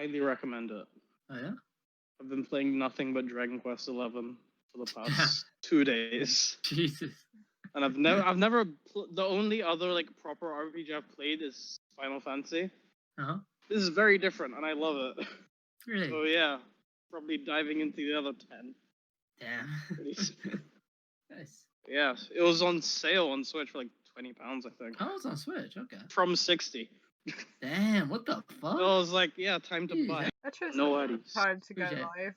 highly recommend it. Oh yeah. I've been playing nothing but Dragon Quest XI for the past 2 days, Jesus. and the only other like proper RPG I've played is Final Fantasy. Uh-huh. This is very different, and I love it. Really? So yeah, probably diving into the other 10. Damn. Pretty soon. Nice. Yeah, it was on sale on Switch for like £20, I think. Oh, it's on Switch. Okay. From 60. Damn. What the fuck? So I was like, yeah, time to buy. No worries. Time to go Appreciate live.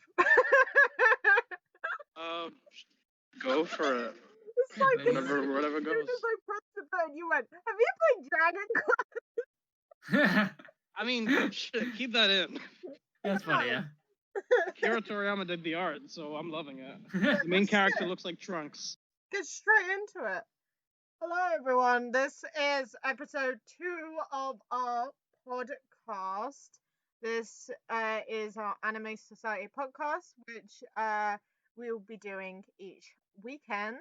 Go for it. It's like Whatever as goes. soon as I pressed the button, you went, "Have you played Dragon Quest?" I mean, shit, keep that in. That's funny, yeah. Akira Toriyama did the art, so I'm loving it. The main character looks like Trunks. Get straight into it. Hello, everyone. This is episode 2 of our podcast. This is our Anime Society podcast, which we'll be doing each weekend.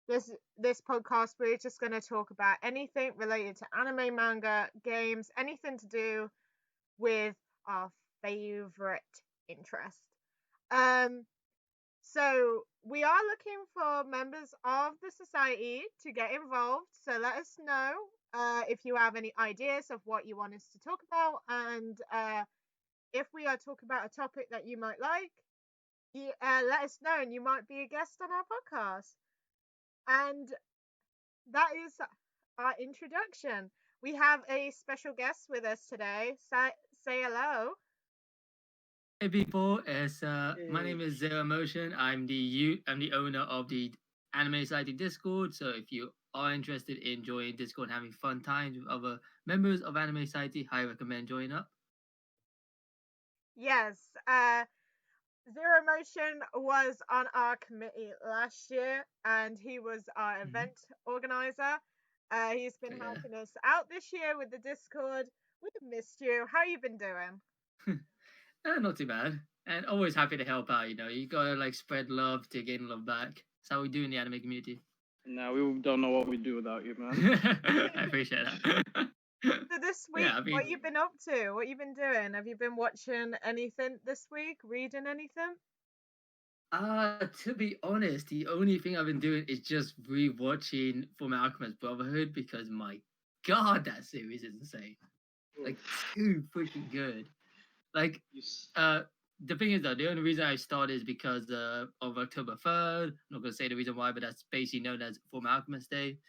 This podcast, we're just going to talk about anything related to anime, manga, games, anything to do with our favorite interest. So we are looking for members of the society to get involved. So let us know if you have any ideas of what you want us to talk about, and if we are talking about a topic that you might like, let us know, and you might be a guest on our podcast. And that is our introduction. We have a special guest with us today. Say hello. Hey people, my name is Zero Motion. I'm the owner of the Anime Society Discord. So if you are interested in joining Discord and having fun times with other members of Anime Society, I recommend joining up. Yes, Zero Motion was on our committee last year, and he was our event organizer. He's been helping us out this year with the Discord. We've missed you. How you been doing? Not too bad, and always happy to help out. You know, you gotta like spread love to gain love back. That's how we do in the anime community. No, we don't know what we do without you, man. I appreciate that. So this week, what you been up to? What you been doing? Have you been watching anything this week? Reading anything? To be honest, the only thing I've been doing is just rewatching Fullmetal Alchemist Brotherhood because my god, that series is insane. Like too freaking good. Like the thing is though, the only reason I started is because of October 3rd. I'm not gonna say the reason why, but that's basically known as Fullmetal Alchemist Day.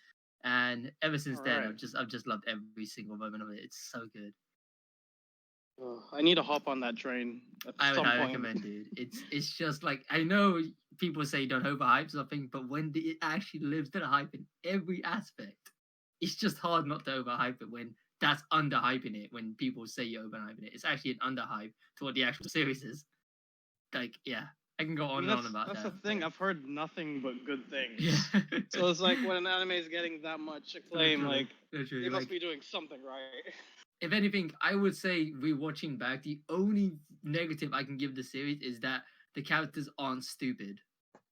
And ever since then, I've just loved every single moment of it. It's so good. I need to hop on that train. I would recommend, dude. It's just like, I know people say don't overhype something, but when it actually lives to the hype in every aspect, it's just hard not to overhype it when that's underhyping it. When people say you're overhyping it, it's actually an underhype to what the actual series is. Like, yeah. I can go on and on about that. That's the thing. I've heard nothing but good things. Yeah. So it's like when an anime is getting that much acclaim, like they must be doing something right. If anything, I would say rewatching back, the only negative I can give the series is that the characters aren't stupid.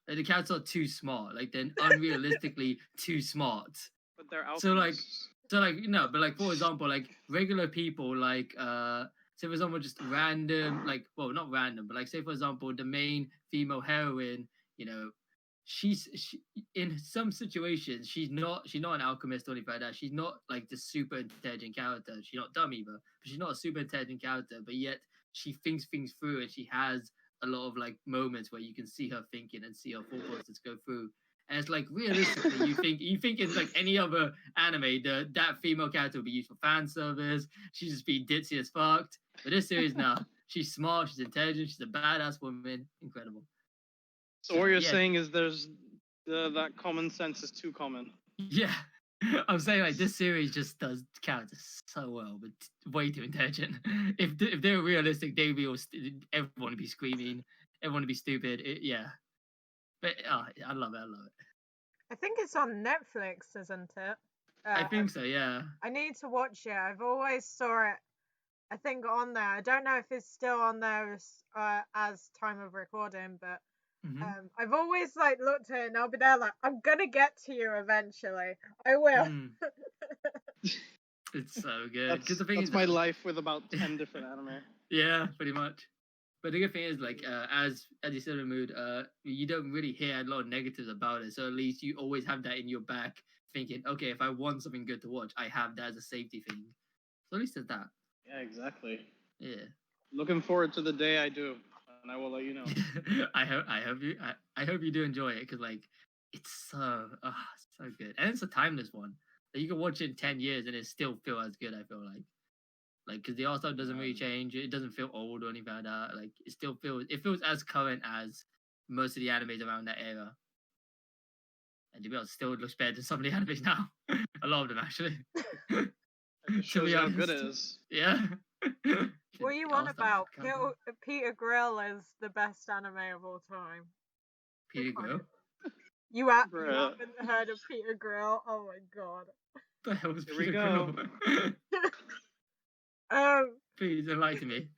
Like, the characters are too smart. Like they're unrealistically too smart. But they're out. So like but like for example, like regular people, like say for example, just random, like, well, not random, but like say for example, the main female heroine, you know, she in some situations she's not an alchemist or anything like that. She's not like the super intelligent character. She's not dumb either, but she's not a super intelligent character. But yet she thinks things through, and she has a lot of like moments where you can see her thinking and see her thought process go through. And it's like realistically, you think it's like any other anime, that female character would be used for fan service. She'd just be ditzy as fucked. But this series, now she's smart, she's intelligent, she's a badass woman, incredible. So what you're saying is there's that common sense is too common. Yeah, I'm saying like this series just does characters so well, but way too intelligent. If they were realistic, they'd be everyone would be screaming, everyone would be stupid. Yeah. But I love it. I think it's on Netflix, isn't it? I think so, yeah. I need to watch it. I've always saw it, I think, on there. I don't know if it's still on there as time of recording, but I've always like looked at it and I'll be there like, I'm gonna get to you eventually. I will. It's so good. Because the thing That's is, my life with about 10 different anime. yeah, pretty much. But the good thing is, like, as you said, Mahmud, you don't really hear a lot of negatives about it. So at least you always have that in your back, thinking, okay, if I want something good to watch, I have that as a safety thing. So at least there's that. Yeah, exactly. Yeah. Looking forward to the day I do, and I will let you know. I hope you do enjoy it because like it's so good, and it's a timeless one. Like, you can watch it in 10 years and it still feel as good. I feel like because the art style doesn't really change. It doesn't feel old or anything like that. Like it feels as current as most of the animes around that era. And to be honest, still looks better than some of the animes now. A lot of them actually. It just shows you how good it honest. is. Yeah. What are you The on art style about? fucking cool. Peter Grill is the best anime of all time. Peter Grill. You Bruh. haven't heard of Peter Grill? Oh my god. The hell was Here we Peter go. Grill? Please enlighten me.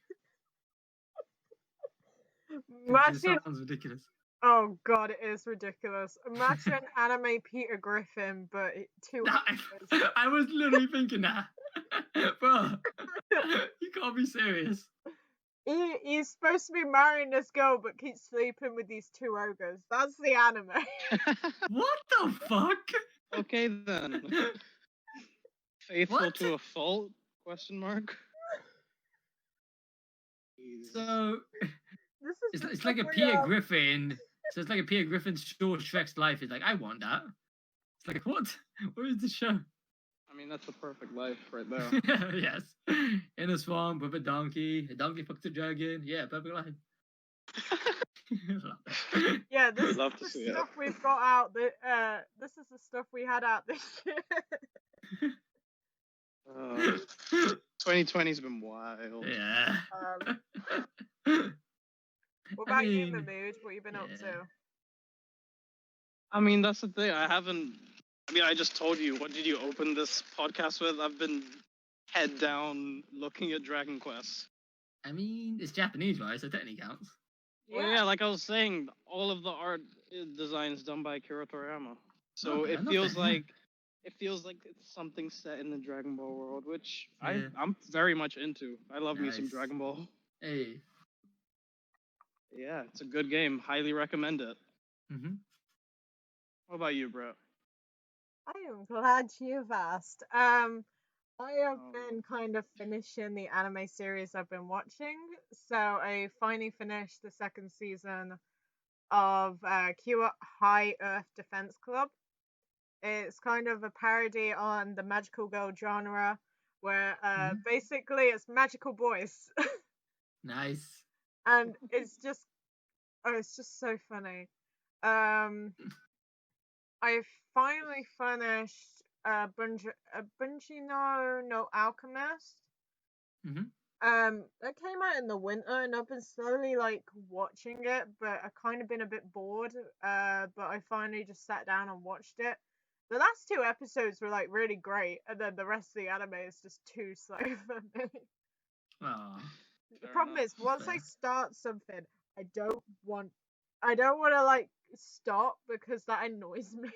This Imagine. sounds ridiculous. Oh god, it is ridiculous. Imagine anime Peter Griffin, but two. I was literally thinking that. Bro, you can't be serious. He's supposed to be marrying this girl, but keeps sleeping with these two ogres. That's the anime. What the fuck? Okay then. Faithful What? to a fault? Question mark. Jeez. So This is it's like a Peter Griffin. So it's like a Peter Griffin short Shrek's life. It's like, I want that. It's like, what? What is the show? I mean, that's a perfect life right there. Yes. In a swamp with a donkey. A donkey fucks a dragon. Yeah, perfect life. Yeah, this love to is see the it. stuff we've got out. This is the stuff we had out this year. 2020's been wild. Yeah. What about you, Mahmud? What you been up to? I mean, that's the thing. I just told you. What did you open this podcast with? I've been head down looking at Dragon Quest. I mean, it's Japanese, right? So technically counts. Well, yeah, like I was saying, all of the art designs done by Akira Toriyama. So Okay, it feels like it's something set in the Dragon Ball world, which I'm very much into. I love me some Nice. Dragon Ball. Hey. Yeah, it's a good game. Highly recommend it. Mm-hmm. What about you, bro? I am glad you've asked. I have been kind of finishing the anime series I've been watching. So I finally finished the second season of Kyoto High Earth Defense Club. It's kind of a parody on the magical girl genre, where basically it's magical boys. Nice. And it's just so funny. I finally finished Bunji no Alchemist. That came out in the winter, and I've been slowly like watching it, but I've kind of been a bit bored. But I finally just sat down and watched it. The last 2 episodes were like really great, and then the rest of the anime is just too slow for me. The problem is, once I start something, I don't want to like stop because that annoys me.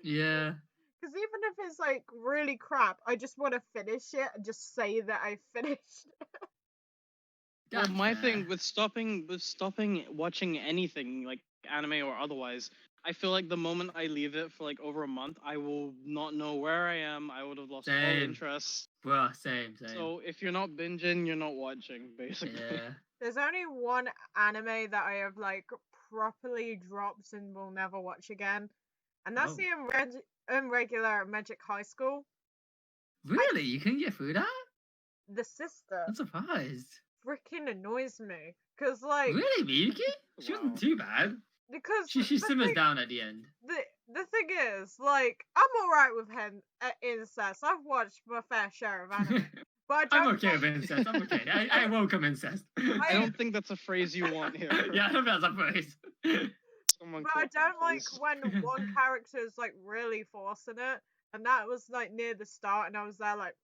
Yeah. Because even if it's like really crap, I just want to finish it and just say that I finished. Well, my thing with stopping watching anything like anime or otherwise, I feel like the moment I leave it for like over a month, I will not know where I am. I would have lost all interest. Bro, same. So if you're not binging, you're not watching, basically. Yeah. There's only one anime that I have like properly dropped and will never watch again, and that's the Unregular Magic High School. Really? You couldn't get through that? The sister. I'm surprised. Freaking annoys me, cause like. Really, Miyuki? She wasn't too bad. Because she simmers down at the end. The thing is, like, I'm alright with incest. I've watched my fair share of anime. But I'm okay with incest. I'm okay. I welcome incest. I don't think that's a phrase you want here. Yeah, I don't think that's a phrase. But I don't like when one character is like really forcing it, and that was like near the start, and I was there like,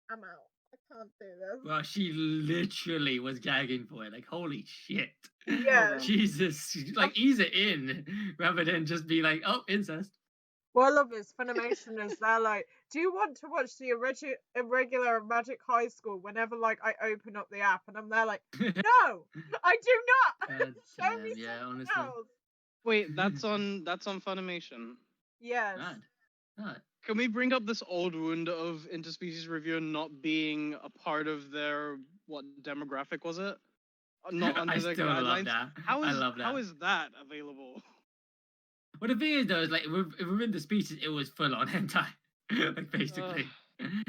I'm out. I can't do this. Well, she literally was gagging for it. Like, holy shit. Yeah. Jesus. Like, ease it in rather than just be like, oh, incest. What I love is Funimation is they're like, do you want to watch the irregular Magic High School whenever like I open up the app? And I'm there like, no, I do not. God Show me damn, yeah, something honestly. else. Wait, that's on Funimation. Yes. Mad. Mad. Can we bring up this old wound of interspecies review not being a part of their what demographic was it? Not under I their still guidelines. love that. How is I love that. how is that available? Well, the thing is, though, is like within the species, it was full on hentai, like basically.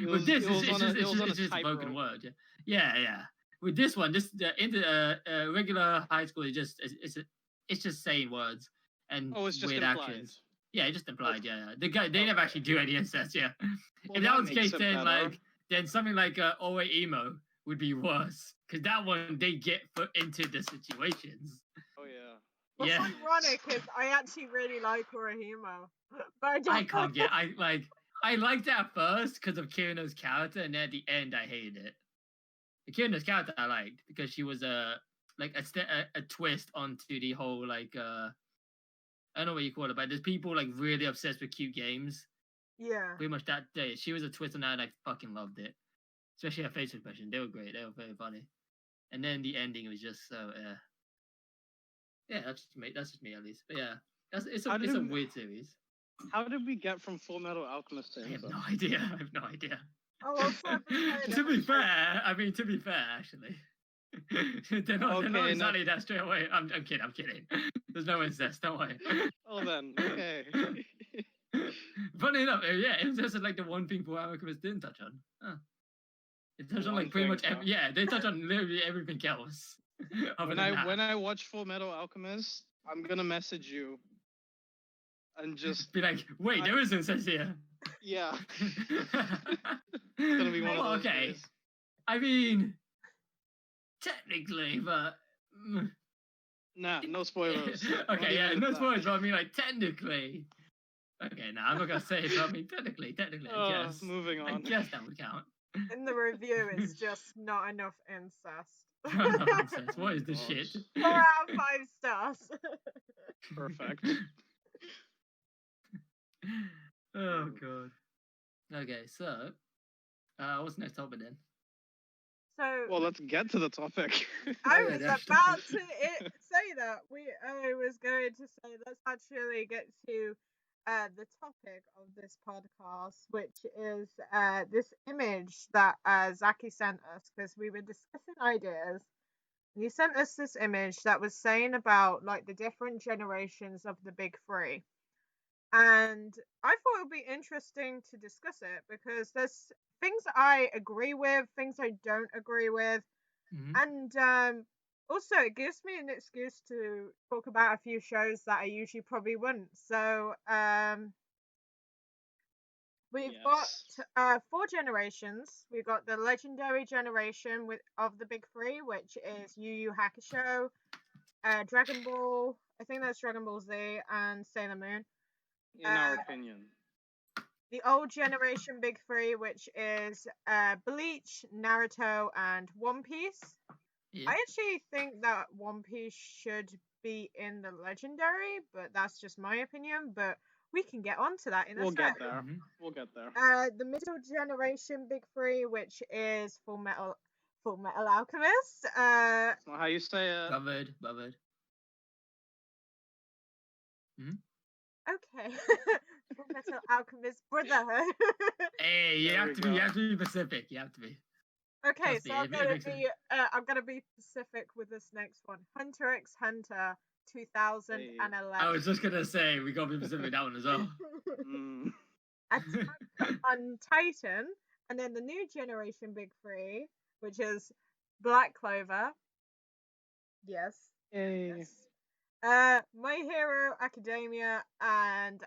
With this, it's just a broken word. Yeah. With this one, regular high school is just it's just saying words and it's just weird implied. actions. Yeah, it just implied. Yeah. The guy they never actually do any incest. Yeah. Well, If that was the makes case, it better. then something like Always Emo would be worse because that one they get put into the situations. Oh yeah. What's Yeah. ironic is I actually really like Orihimo, but I don't. I can't get. I liked it at first because of Kirino's character, and then at the end I hated it. The Kirino's character I liked because she was a twist onto the whole like I don't know what you call it, but there's people like really obsessed with cute games. Yeah. Pretty much that day, she was a twist on that, and I fucking loved it. Especially her facial expression, they were great. They were very funny. And then the ending was just so yeah. That's just me at least. But yeah, it's a weird series. How did we get from Full Metal Alchemist to I have no idea. I have no idea. Oh, also, To be fair, actually, they're not exactly that straight away. I'm kidding. There's no incest. Don't worry. Oh then, okay. Funny enough, yeah, it was just like the one thing Full Metal Alchemist didn't touch on. Huh. It touched on like pretty much they touch on literally everything else. When I watch Full Metal Alchemist, I'm gonna message you and just be like, wait, there is incest here. Yeah. It's gonna be one of those okay. days. I mean, technically, but nah, no spoilers. Okay, yeah, no spoilers, but I mean, like, technically. Okay, now I'm not gonna say it, but I mean, technically, I guess. Moving on. I guess that would count. In the review, it's just not enough incest. Not enough incest. What is this shit? 4 out of 5 stars. Perfect. Oh god. Okay, so what's the next topic then? So well, let's get to the topic. I was about to say that I was going to say let's actually get to the topic of this podcast, which is this image that Zaki sent us because we were discussing ideas. You sent us this image that was saying about like the different generations of the big three. And I thought it would be interesting to discuss it because there's things I agree with, things I don't agree with. And also it gives me an excuse to talk about a few shows that I usually probably wouldn't. So we've got 4 generations. We've got the legendary generation of the big three, which is Yu Yu Hakusho, Dragon Ball, I think that's Dragon Ball Z, and Sailor Moon. In our opinion. The old generation big three, which is Bleach, Naruto, and One Piece. Yeah. I actually think that One Piece should be in the legendary, but that's just my opinion. But we can get onto that in a sec. We'll get there. The middle generation big three, which is Full Metal Alchemist. That's not how you say it. Bothered. Okay. Full Metal Alchemist Brotherhood. Hey, you have to be specific. You have to be. Okay, so I'm gonna be specific with this next one. Hunter x Hunter 2011. I was just gonna say we gotta be specific with that one as well. Attack on Titan, and then the new generation big three, which is Black Clover. Yes. Yes. My Hero Academia and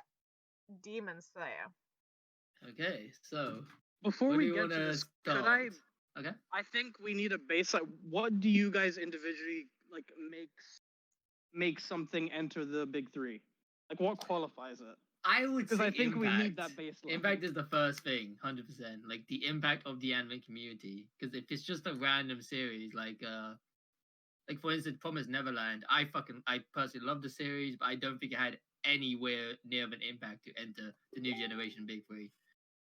Demon Slayer. Okay, so before we get to this, okay. I think we need a baseline. What do you guys individually like make something enter the big three? Like what qualifies it? I would say I think impact. We need that baseline. Impact is the first thing, 100%. Like the impact of the anime community. Because if it's just a random series, like for instance, Promised Neverland, I personally love the series, but I don't think it had anywhere near of an impact to enter the new generation big three.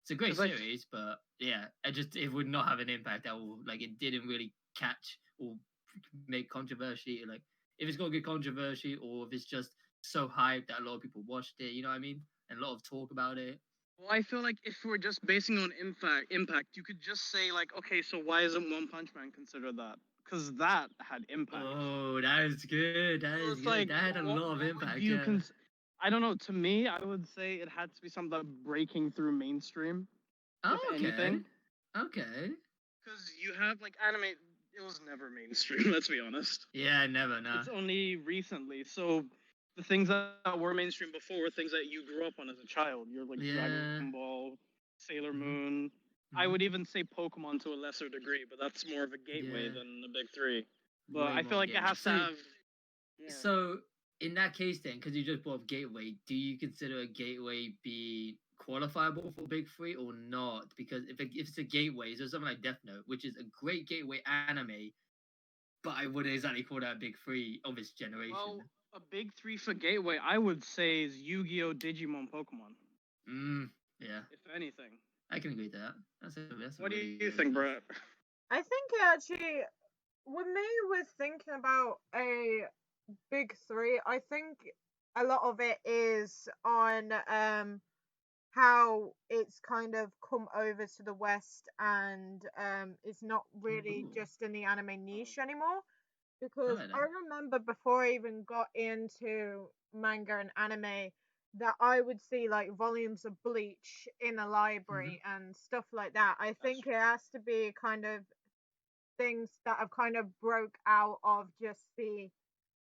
It's a great 'Cause, like, series, but yeah, it would not have an impact at all. Like it didn't really catch or make controversy. Like if it's got good controversy or if it's just so hyped that a lot of people watched it, you know what I mean? And a lot of talk about it. Well, I feel like if we're just basing on impact, you could just say like, okay, so why isn't One Punch Man considered that? Because that had impact. Oh, that is good. That So is it's good. like, That had a what lot of would impact. you Yeah. I don't know. To me, I would say it had to be something that breaking through mainstream, Oh, if okay. anything. Okay. Because you have like anime, it was never mainstream. Let's be honest. Yeah, never. Nah. It's only recently. So the things that were mainstream before were things that you grew up on as a child. You're like Yeah. Dragon Ball, Sailor Mhm. Moon. I would even say Pokemon to a lesser degree, but that's more of a gateway Yeah. than the big three. But Way I more feel like it gateway. has to have. Yeah. So in that case, then, because you just brought up gateway, do you consider a gateway be qualifiable for big three or not? Because if it's a gateway, so something like Death Note, which is a great gateway anime, but I wouldn't exactly call that a big three of its generation. Well, a big three for gateway, I would say, is Yu-Gi-Oh, Digimon, Pokemon. Yeah, If anything. I can agree to that. That's What do really you good think, choice. Brett? I think actually, with me with thinking about a big three, I think a lot of it is on how it's kind of come over to the West and it's not really Ooh. just in the anime niche anymore. I Because like I that. remember before I even got into manga and anime that I would see like volumes of Bleach in a library and stuff like that. I think it has to be kind of things that have kind of broke out of just being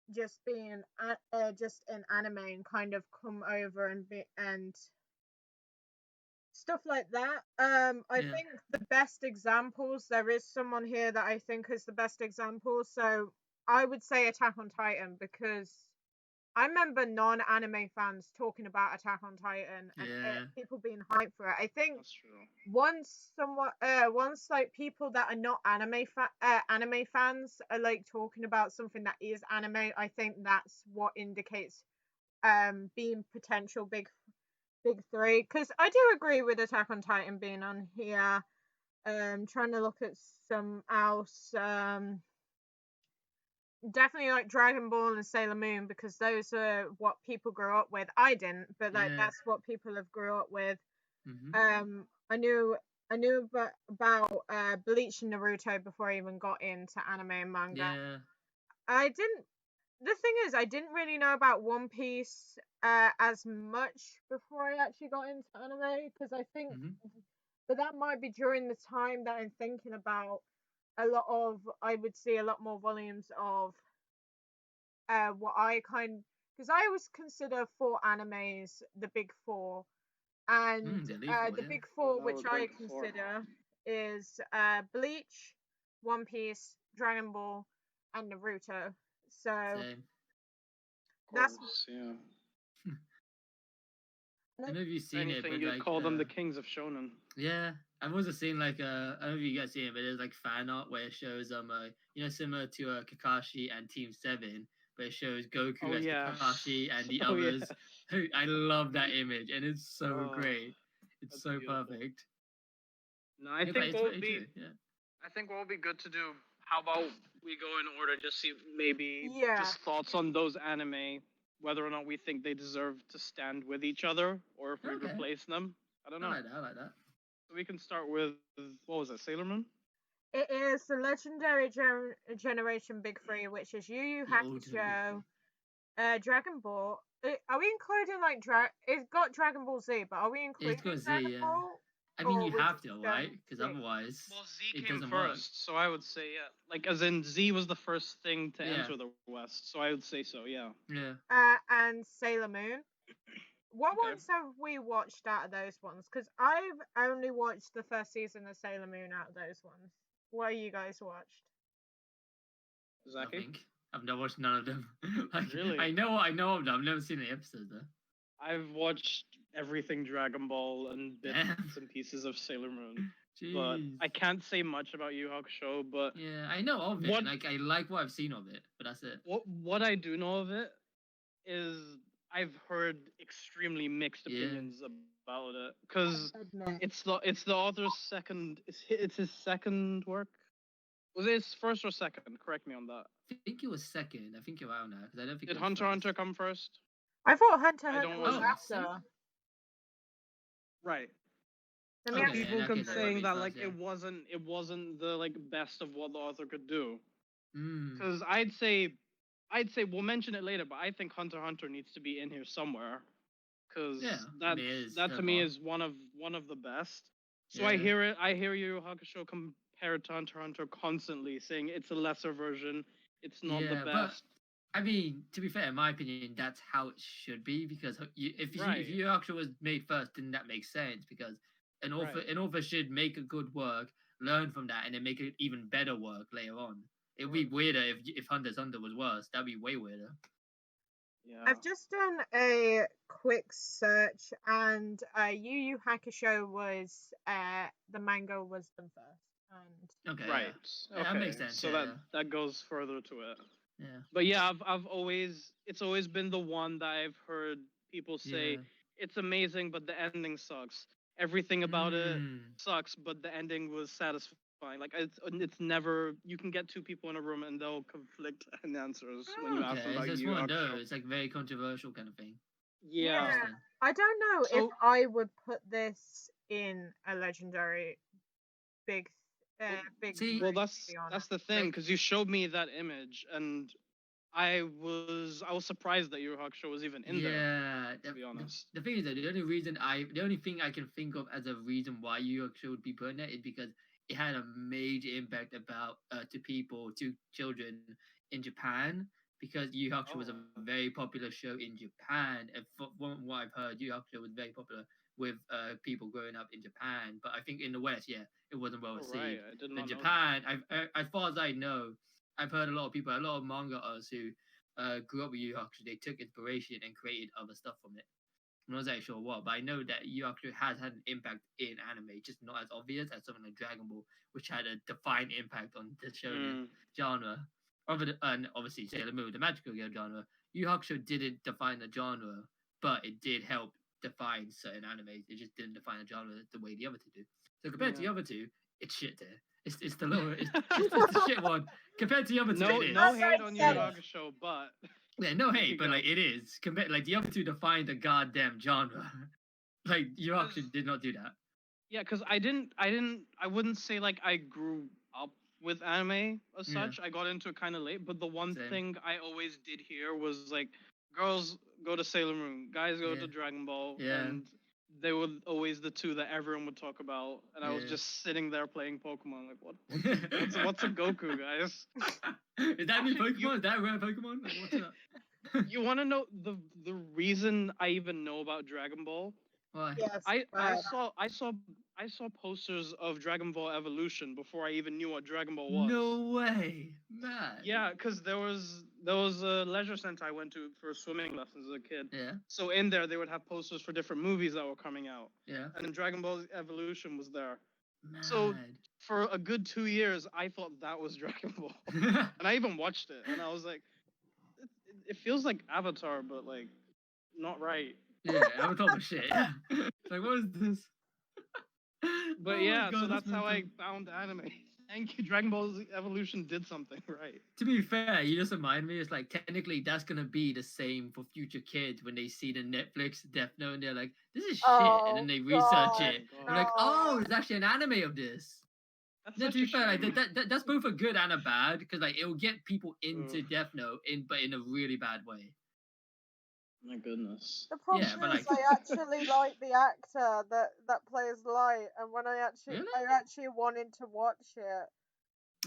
just in anime and kind of come over and stuff like that. I Yeah. think the best examples, there is someone here that I think is the best example. So I would say Attack on Titan because I remember non-anime fans talking about Attack on Titan and Yeah. people being hyped for it. I think That's true. once like people that are not anime fans are like talking about something that is anime, I think that's what indicates being potential big three. Because I do agree with Attack on Titan being on here. Trying to look at some else. Definitely like Dragon Ball and Sailor Moon because those are what people grew up with. I didn't, but like Yeah. that's what people have grew up with. Mhm. I knew about Bleach and Naruto before I even got into anime and manga. Yeah. I didn't. The thing is, I didn't really know about One Piece as much before I actually got into anime because I think, but that might be during the time that I'm thinking about I would see a lot more volumes of what I because I always consider four animes the big four, and The Elite Four, the yeah. big four That which was I big four. consider is Bleach, One Piece, Dragon Ball, and Naruto. So Same. that's Yeah. I don't know if you've If seen it, anything, but you'd like call them the kings of shonen. yeah, I've also seen like I don't know if you guys seen it, but there's like fan art where it shows similar to Kakashi and Team Seven, but it shows Goku Oh, as yeah. Kakashi and the Oh, yeah. others. I love that image, and it's so Oh, great. It's that's so beautiful. perfect. No, I Yeah, but think it's what very would be true. Yeah. I think what would be good to do. How about we go in order? Just see maybe Yeah. just thoughts on those anime, whether or not we think they deserve to stand with each other, or if we'd Okay. replace them. I don't I know. like that. I like that. So we can start with what was it, Sailor Moon? It is the legendary generation big three, which is Yu Yu The ultimate big Hakusho, three. Dragon Ball. Are we including like It's got Dragon Ball Z, but are we including It's got Z, Dragon yeah. Ball? I mean, or you we have just to, done right? Because Z? otherwise, Well, Z it came doesn't work. first, so I would say yeah. Like as in Z was the first thing to Yeah. enter the West, so I would say so. Yeah. Yeah. And Sailor Moon. What Okay. ones have we watched out of those ones? Because I've only watched the first season of Sailor Moon out of those ones. What have you guys watched? Zaki? Nothing. I've never watched none of them. Like, Really? I know of them. I've never seen any episodes though. I've watched everything Dragon Ball and bits Damn. and pieces of Sailor Moon. Jeez. But I can't say much about Yu Yu Hakusho, but Yeah, I know of it. What- Like I like what I've seen of it, but that's it. what I do know of it is I've heard extremely mixed Yeah. opinions about it because Admit. it's the author's second. It's his second work. Was it his first or second? Correct me on that. I think it was second. I think you're around now because I don't think Did it was Hunter x Hunter first. come first? I thought Hunter I x don't Hunter was wanna- Oh, after. Right. Let me Okay, ask in People that kept case, it might saying be that first, like yeah. it wasn't the like best of what the author could do. Mm. Because we'll mention it later, but I think Hunter x Hunter needs to be in here somewhere. Because Yeah, I mean, it is that so to me far. is one of the best. So Yeah. I hear it. I hear Yu Yu Hakusho compared to Hunter x Hunter constantly, saying it's a lesser version. It's not the Yeah, but best. I mean, to be fair, in my opinion, that's how it should be because if Right. you actually was made first, then that makes sense because Right. an author should make a good work, learn from that, and then make an even better work later on. It would be weirder if Hunter x Hunter was worse. That'd be way weirder. Yeah. I've just done a quick search, and Yu Yu Hakusho was the manga was done first, and Okay. Right. Yeah. Okay. That makes sense. So yeah. that goes further to it. Yeah. But yeah, I've always it's always been the one that I've heard people say Yeah. it's amazing, but the ending sucks. Everything about it Mm. sucks, but the ending was satisfying. Like it's never you can get two people in a room and they'll conflict in answers when you ask them Okay, about so it's Yu Yu one of Hakusho. those, like very controversial kind of thing. Yeah. Interesting. I don't know if So- I would put this in a legendary big big. see- group, Well, to that's be honest. the thing Like- because you showed me that image and I was surprised that Yu Yu Hakusho was even in there. Yeah, To be honest. the thing is that the only thing I can think of as a reason why Yu Yu Hakusho would be put in there is because it had a major impact about to children in Japan because Yu Yu Hakusho was a Oh. very popular show in Japan. And from what I've heard, Yu Yu Hakusho was very popular with people growing up in Japan. But I think in the West, yeah, it wasn't well Oh, received. right. I did In not know Japan, as far as I know, I've heard a lot of manga artists who grew up with Yu Yu Hakusho. They took inspiration and created other stuff from it. I'm not exactly sure what, but I know that Yu Yu Hakusho has had an impact in anime, just not as obvious as something like Dragon Ball, which had a defined impact on the shonen genre. And obviously Sailor Moon, the magical girl genre. Yu Yu Hakusho didn't define the genre, but it did help define certain animes. It just didn't define the genre the way the other two do. So compared to the Yeah. other two, it's shit there. It's the lower, it's the shit one compared to the other two. No, it is. no hate on Yu Yu sense. Hakusho, but Yeah, no There hate, you but go. like it is compared. Like the other two defined the goddamn genre. Like Yu Yu Hakusho did not do that. yeah, because I wouldn't say like I grew up with anime as Yeah. such. I got into it kind of late, but the one Same. thing I always did hear was like girls go to Sailor Moon, guys go Yeah. to Dragon Ball, Yeah. and they were always the two that everyone would talk about, and I was Yeah. just sitting there playing Pokemon, like what's a Goku, guys? Is that new Actually, Pokemon? Is that a rare Pokemon? Like, what's that? You want to know the reason I even know about Dragon Ball? Why? Yes. I but saw posters of Dragon Ball Evolution before I even knew what Dragon Ball was. No way, man. Yeah, because there was a leisure center I went to for swimming lessons as a kid. Yeah. So in there they would have posters for different movies that were coming out, Yeah. and then Dragon Ball Evolution was there. Mad. So for a good 2 years, I thought that was Dragon Ball, and I even watched it, and I was like, it feels like Avatar, but like not right. yeah, Avatar was shit. Like, what is this? But Oh my yeah, so God, that's how I mental. found anime. Thank you, Dragon Ball Evolution did something right. To be fair, you just remind me. It's like technically that's gonna be the same for future kids when they see the Netflix Death Note and they're like, "This is shit," and then they research God, it. Oh my They're like, no. "Oh, there's actually an anime of this." That's No, such to be a fair, like, shame. that's both a good and a bad because like it'll get people into Ugh. Death Note but in a really bad way. My goodness. The problem Yeah, but, is like- I actually like the actor that plays Light, and when I Really? actually wanted to watch it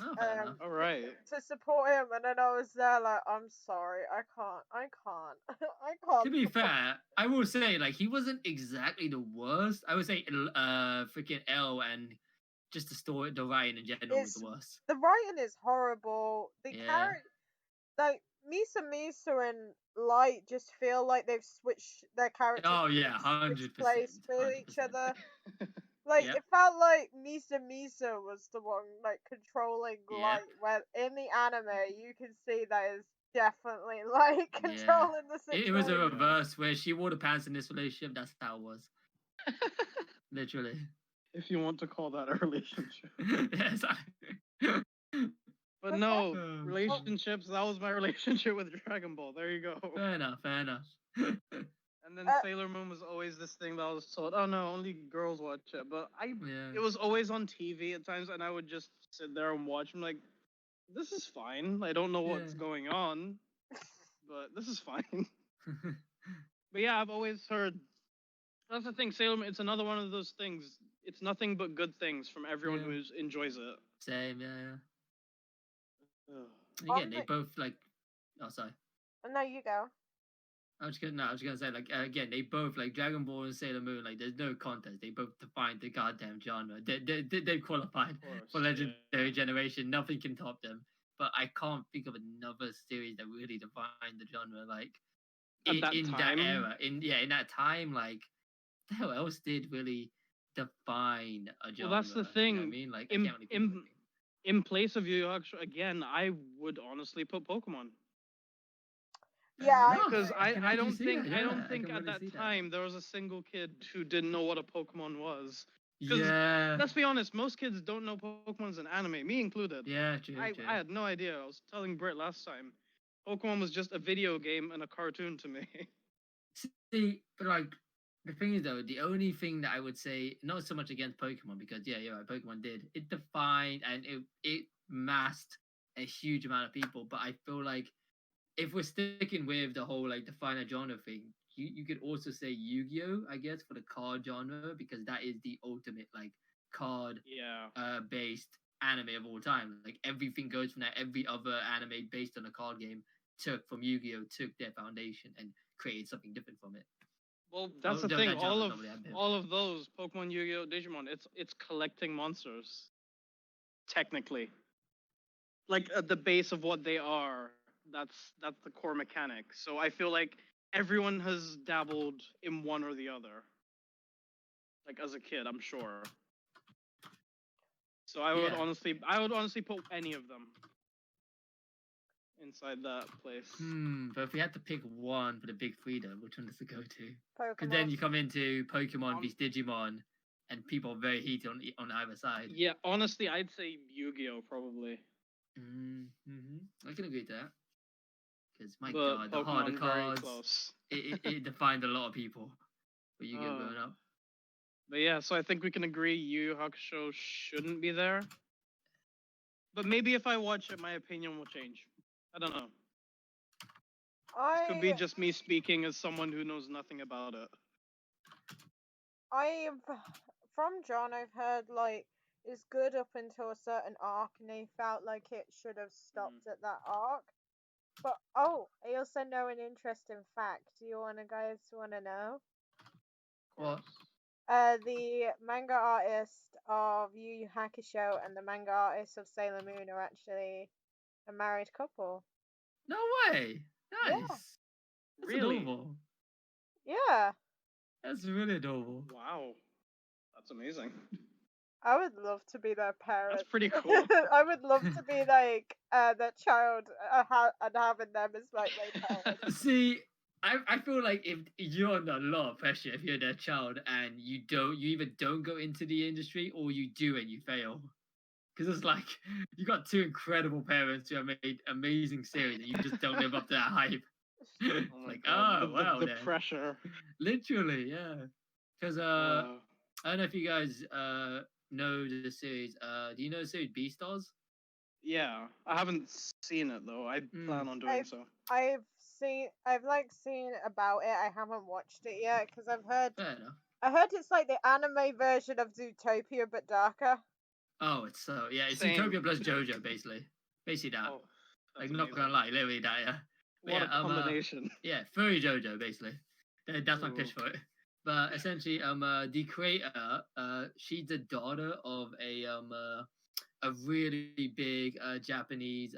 Oh, fair enough. All right. to support him, and then I was there like, I'm sorry, I can't, I can't. To be fair, I will say like he wasn't exactly the worst. I would say freaking L and just the writing in general was It's- the worst. The writing is horrible. The Yeah. character, like Misa and Light, just feel like they've switched their characters. Oh yeah, switched 100%. place with each 100%. other. Like Yep. it felt like Misa was the one like controlling Yep. Light. Where in the anime you can see that is definitely like Yeah. controlling the situation. It was a reverse where she wore the pants in this relationship. That's how it was. Literally. If you want to call that a relationship. Yes. But Okay. no, Um, relationships, that was my relationship with Dragon Ball. There you go. Fair enough. Fair enough. And then Uh, Sailor Moon was always this thing that I was told, oh no, only girls watch it. But Yeah. it was always on TV at times, and I would just sit there and watch. I'm like, this is fine. I don't know what's Yeah. going on, but this is fine. But yeah, I've always heard. That's the thing, Sailor Moon. It's another one of those things. It's nothing but good things from everyone Yeah. who enjoys it. Same. Yeah. Ugh. Again, they both like. Oh, sorry. No, you go. I was gonna say like again they both like Dragon Ball and Sailor Moon, like there's no contest, they both defined the goddamn genre. They've qualified for Legendary Generation. Nothing can top them. But I can't think of another series that really defined the genre like At that in time? that era. In that time, like the hell else did really define a genre? Well, that's the You know thing. what I mean? Like I in can't really think of in anything. in place of Yu Yu Hakusho, again, I would honestly put Pokemon. Yeah, I Because agree. can I actually don't see think that, I yeah, don't I think can at really that see that. time there was a single kid who didn't know what a Pokemon was. Because Yeah. let's be honest, most kids don't know Pokemon's an anime, me included. Yeah, true, I true. had no idea. I was telling Britt last time. Pokemon was just a video game and a cartoon to me. See, but like the thing is though, the only thing that I would say, not so much against Pokemon, because yeah, you're right, Pokemon did it defined and it masked a huge amount of people. But I feel like if we're sticking with the whole like define a genre thing, you could also say Yu-Gi-Oh, I guess, for the card genre, because that is the ultimate like card Yeah. based anime of all time. Like everything goes from that. Every other anime based on a card game took from Yu-Gi-Oh, took their foundation and created something different from it. Well, that's the Though thing. that genre's not really that big. All of those Pokemon, Yu-Gi-Oh, Digimon, it's collecting monsters. Technically, like at the base of what they are, that's the core mechanic. So I feel like everyone has dabbled in one or the other. Like as a kid, I'm sure. So I would honestly put any of them inside that place. But if we had to pick one for the big three, though, which one does it go to? Because Pokemon. then you come into Pokemon vs Digimon, and people are very heated on either side. Yeah, honestly, I'd say Yu-Gi-Oh probably. I can agree to that. Because my But god, the harder Pokemon very cards, close. it defined a lot of people for Yu-Gi-Oh growing up. But yeah, so I think we can agree Yu Yu Hakusho shouldn't be there. But maybe if I watch it, my opinion will change. I don't know. It could be just me speaking as someone who knows nothing about it. From John, I've heard like it's good up until a certain arc, and they felt like it should have stopped at that arc. But I also know an interesting fact. Do you guys want to know? What? The manga artist of Yu Yu Hakusho and the manga artist of Sailor Moon are actually a married couple. No way! Nice. Yeah. That's Really? adorable. Yeah. That's really adorable. Wow. That's amazing. I would love to be their parent. That's pretty cool. I would love to be like their child and having them as like my parents. See, I feel like if you're under a lot of pressure if you're their child and you either don't go into the industry or you do and you fail. Because it's like you got two incredible parents who have made amazing series and you just don't live up to that hype. It's like, God, wow, the pressure. Literally, yeah. Because I don't know if you guys know the series. Do you know the series Beastars? Yeah, I haven't seen it though. I plan on doing so. I've seen about it. I haven't watched it yet because I've heard. Fair enough. I heard it's like the anime version of Zootopia but darker. Oh, it's so it's Same. Zootopia plus JoJo basically that. Oh, like not gonna lie, literally that. Yeah. What a combination. Yeah, furry JoJo basically. That's my pitch for it. But essentially, the creator, she's the daughter of a really big Japanese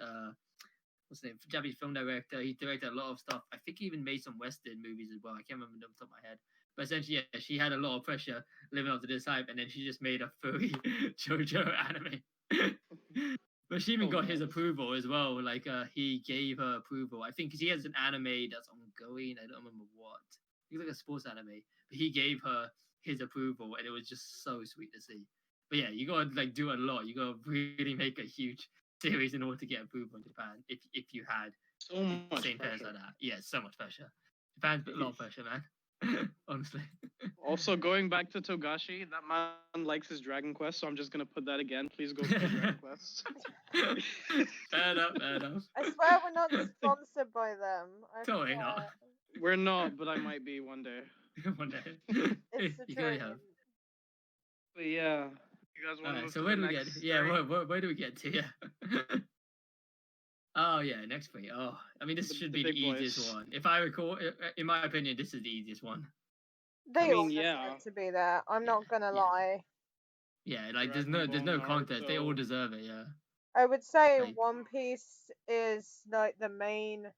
what's his name? Japanese film director. He directed a lot of stuff. I think he even made some Western movies as well. I can't remember them off the top of my head. But essentially, yeah, she had a lot of pressure living up to this hype, and then she just made a furry JoJo anime. But she even Oh, got his nice. approval as well. Like, he gave her approval. I think 'cause he has an anime that's ongoing. I don't remember what. It's like a sports anime. But he gave her his approval, and it was just so sweet to see. But yeah, you gotta like do a lot. You gotta really make a huge series in order to get approval in Japan. If you had So the much same pairs pressure. like that, yeah, so much pressure. Japan's put a lot of pressure, man. Honestly. Also, going back to Togashi, that man likes his Dragon Quest, so I'm just gonna put that again. Please go play Dragon Quest. Fair enough, fair enough. I swear we're not sponsored by them. I Totally swear. not. We're not, but I might be one day. One day. It's the You clearly dream. have. But yeah, you guys want to Alright, move so to where the do we next? get? Yeah, area? where do we get to? Yeah. Oh yeah, next three. Oh, I mean, this should The be the big easiest boys. one. If I recall, in my opinion, this is the easiest one. They all mean, yeah. deserve to be there. I'm Yeah, not gonna yeah. lie. Yeah, like Dragon there's Ball, no contest. They all Naruto. deserve it. Yeah. I would say Like, One Piece is like the main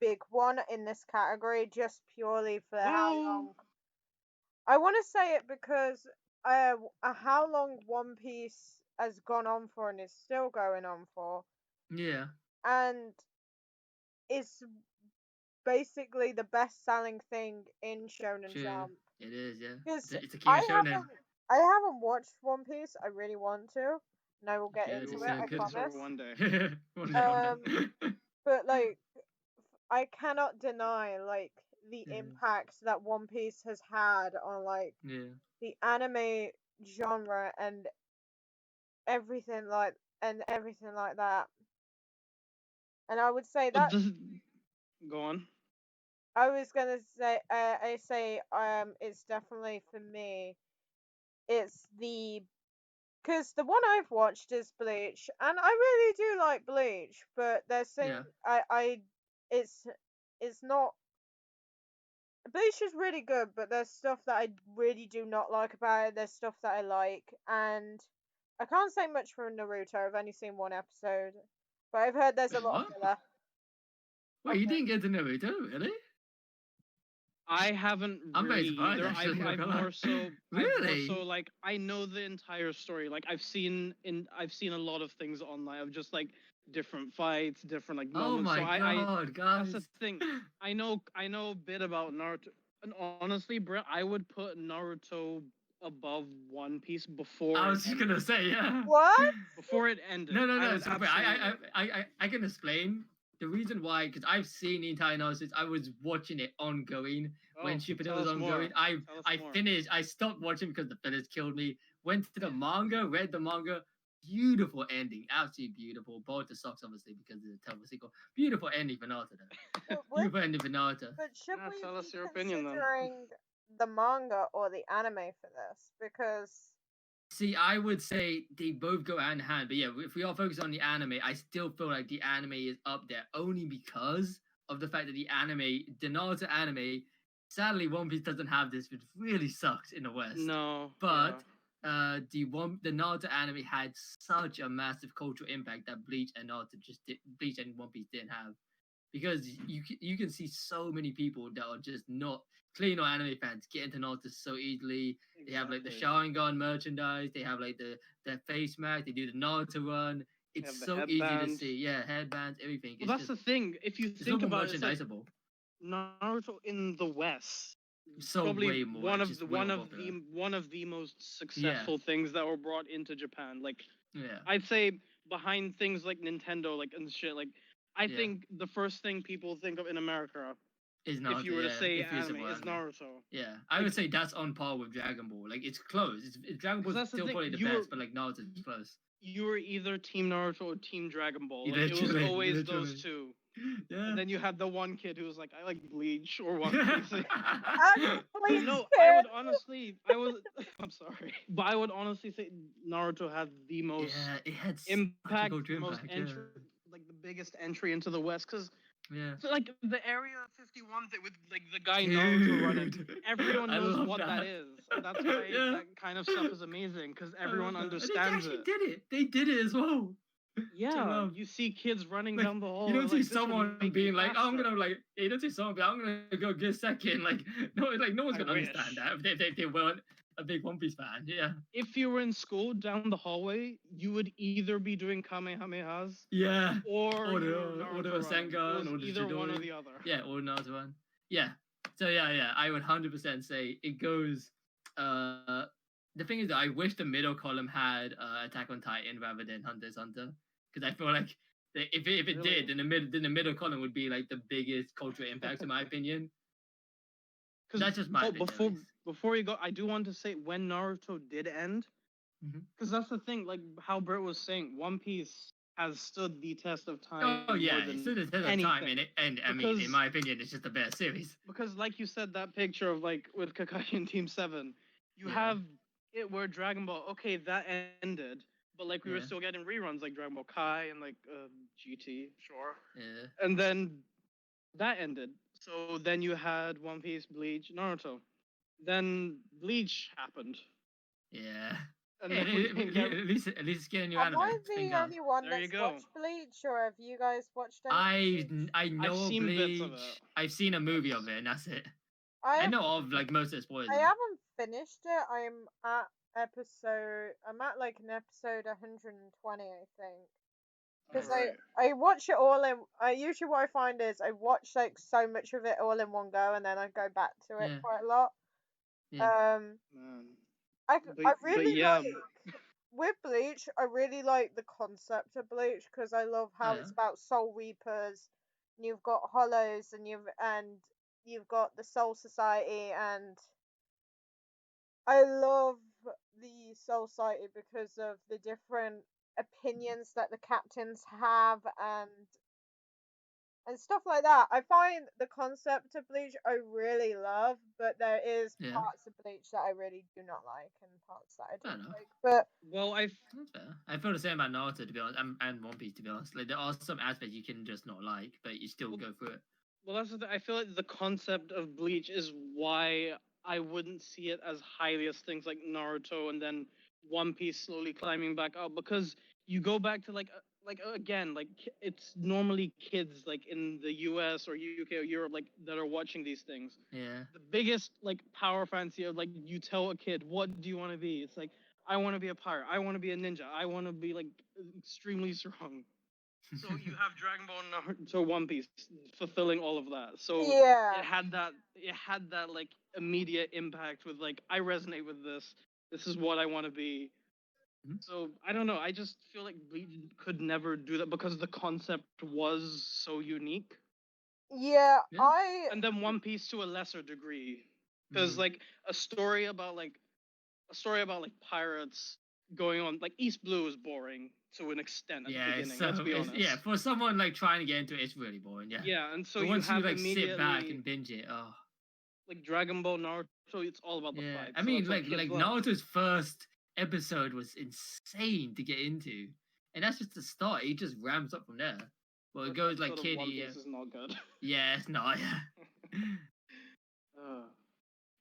big one in this category, just purely for how long. I want to say it because how long One Piece has gone on for and is still going on for, yeah, and it's basically the best-selling thing in Shonen true. Jump. It is. Yeah. Because It's a king of shonen. I haven't watched One Piece. I really want to, and I will get Good, into it's it. so I good. promise. One day. One day, one day. But like, I cannot deny like the Yeah. impact that One Piece has had on like Yeah. the anime genre and everything like that. And I would say But that this, go on. I was gonna say I say it's definitely for me. It's the because the one I've watched is Bleach, and I really do like Bleach, but there's things Yeah. it's it's not. Bleach is really good, but there's stuff that I really do not like about it. There's stuff that I like, and I can't say much for Naruto. I've only seen one episode, but I've heard there's a Wait, lot what? of filler. Wait, you didn't get to Naruto, really? I haven't I'm very really surprised, either. actually, not I've gonna lie. more so Really? like I know the entire story. Like I've seen a lot of things online of just like different fights, different like Oh moments. my So god, guys. that's the thing. I know a bit about Naruto. And honestly, Brett, I would put Naruto above One Piece before I it was just ended. gonna say, yeah. What? Before it ended. No, I would so wait, absolutely. I can explain the reason why, because I've seen the entire analysis. I was watching it ongoing when Shippuden Tell was us more. ongoing. Tell us I more. finished. I stopped watching because the fillers killed me. Went to the manga, read the manga. Beautiful ending, absolutely beautiful. Bought the socks obviously because of the terrible sequel. Beautiful ending for Naruto. Beautiful ending for Naruto. But should Yeah, we tell be us your opinion then. considering the manga or the anime for this? Because See, I would say they both go hand in hand, but yeah, if we all focus on the anime, I still feel like the anime is up there only because of the fact that the Naruto anime, sadly, One Piece doesn't have this, which really sucks in the West. No. But the Naruto anime had such a massive cultural impact that Bleach and Bleach and One Piece didn't have, because you can see so many people that are just not clearly not anime fans get into Naruto so easily. They have like the Sharingan merchandise. They have like the face mask. They do the Naruto run. It's so easy to see. Yeah, headbands, everything. Well, that's the thing. If you it's think more about it, it's like merchandisable. Naruto in the West, So probably way more. one It's of just way more popular. one of the most successful things that were brought into Japan. Like, Yeah. I'd say behind things like Nintendo, like and shit. Like, I think the first thing people think of in America, Is Naruto, if you were to say if it's anime, is anime. Naruto. Yeah, I would say that's on par with Dragon Ball. Like, it's close. Dragon Ball's That's the still thing, probably the best, but like Naruto's close. You were either Team Naruto or Team Dragon Ball. You Like, it was literally- always literally. those two. Yeah. And then you had the one kid who was like, I like Bleach or One Piece. Please, No, I'm sorry, but I would honestly say Naruto had the most it had impact, such a the most impact, entry, like the biggest entry into the West, because yeah. so, like the Area 51 thing with like the guy Naruto running, Dude, everyone I knows love what that is. And that's why that kind of stuff is amazing, because everyone understands and it. they actually did it. They did it as well. Yeah, you see kids running Like, down the hall. you don't like, see "This would someone make me being like, "Oh, I'm faster." gonna like." You don't see someone, I'm gonna go get second. Like, no one's I gonna wish. understand that if they weren't a big One Piece fan. Yeah. If you were in school down the hallway, you would either be doing Kamehamehas Yeah. or Or you were the Naruto running. It Rasengan, was or the either one or Chidori. the other. Yeah, or Naruto one. Yeah. So yeah, I would 100% say it goes. The thing is that I wish the middle column had Attack on Titan rather than Hunter x Hunter, because I feel like if it Really? did, then the middle column would be like the biggest cultural impact in my opinion. That's just my opinion. Before you go, I do want to say when Naruto did end, because that's the thing. Like how Bert was saying, One Piece has stood the test of time. Oh yeah, more than it's stood the test of anything. time, and I mean, in my opinion, it's just the best series. Because, like you said, that picture of like with Kakashi and Team 7, you Yeah. have it where Dragon Ball. Okay, that ended, but like we were Yeah. still getting reruns like Dragon Ball Kai and like GT, sure. Yeah. And then that ended. So then you had One Piece, Bleach, Naruto. Then Bleach happened. Yeah. And Hey, then we didn't get... at least it's getting new Am anime. I Thank the God. only one There you that's go. watched Bleach, or have you guys watched anything? I know I've seen Bleach. bits of it. I've seen a movie of it, and that's it. I I know of like most of the spoilers. I haven't finished it. I'm at like an episode 120, I think. Because Alright. I watch it all in. I usually what I find is I watch like so much of it all in one go, and then I go back to it Yeah. quite a lot. Yeah. Man. I But really yeah. like with Bleach. I really like the concept of Bleach because I love how it's about Soul Reapers. And you've got Hollows, and you've got the Soul Society, and I love the Soul Society because of the different opinions that the captains have and stuff like that. I find the concept of Bleach I really love, but there is Yeah. parts of Bleach that I really do not like and parts that I Fair do enough. like. But Well, That's fair. I feel the same about Naruto, to be honest, and One Piece, to be honest. Like there are some aspects you can just not like, but you still go through it. well, that's the thing. I feel like the concept of Bleach is why I wouldn't see it as highly as things like Naruto and then One Piece slowly climbing back up, because you go back to again, like it's normally kids like in the US or UK or Europe like that are watching these things. Yeah. The biggest like power fantasy of like you tell a kid, what do you want to be? It's like, I want to be a pirate, I want to be a ninja, I want to be like extremely strong. So you have Dragon Ball and Naruto, One Piece fulfilling all of that. So yeah, it had that like immediate impact with like, I resonate with this. This is what I want to be. Mhm. So I don't know. I just feel like Bleach could never do that because the concept was so unique. yeah, Yeah. And then One Piece to a lesser degree, because like a story about like pirates going on, like East Blue is boring to an extent at the beginning. Let's be honest. Yeah, for someone like trying to get into it, it's really boring. Yeah. Yeah, and so But you once have you like sit back immediately and binge it, oh like Dragon Ball, Naruto. It's all about the yeah. fight. I So mean, that's what like kids love. Naruto's first episode was insane to get into, and that's just the start. It just ramps up from there. Well, it First goes like episode of One kiddie. Piece is not good. Yeah, it's not. Yeah.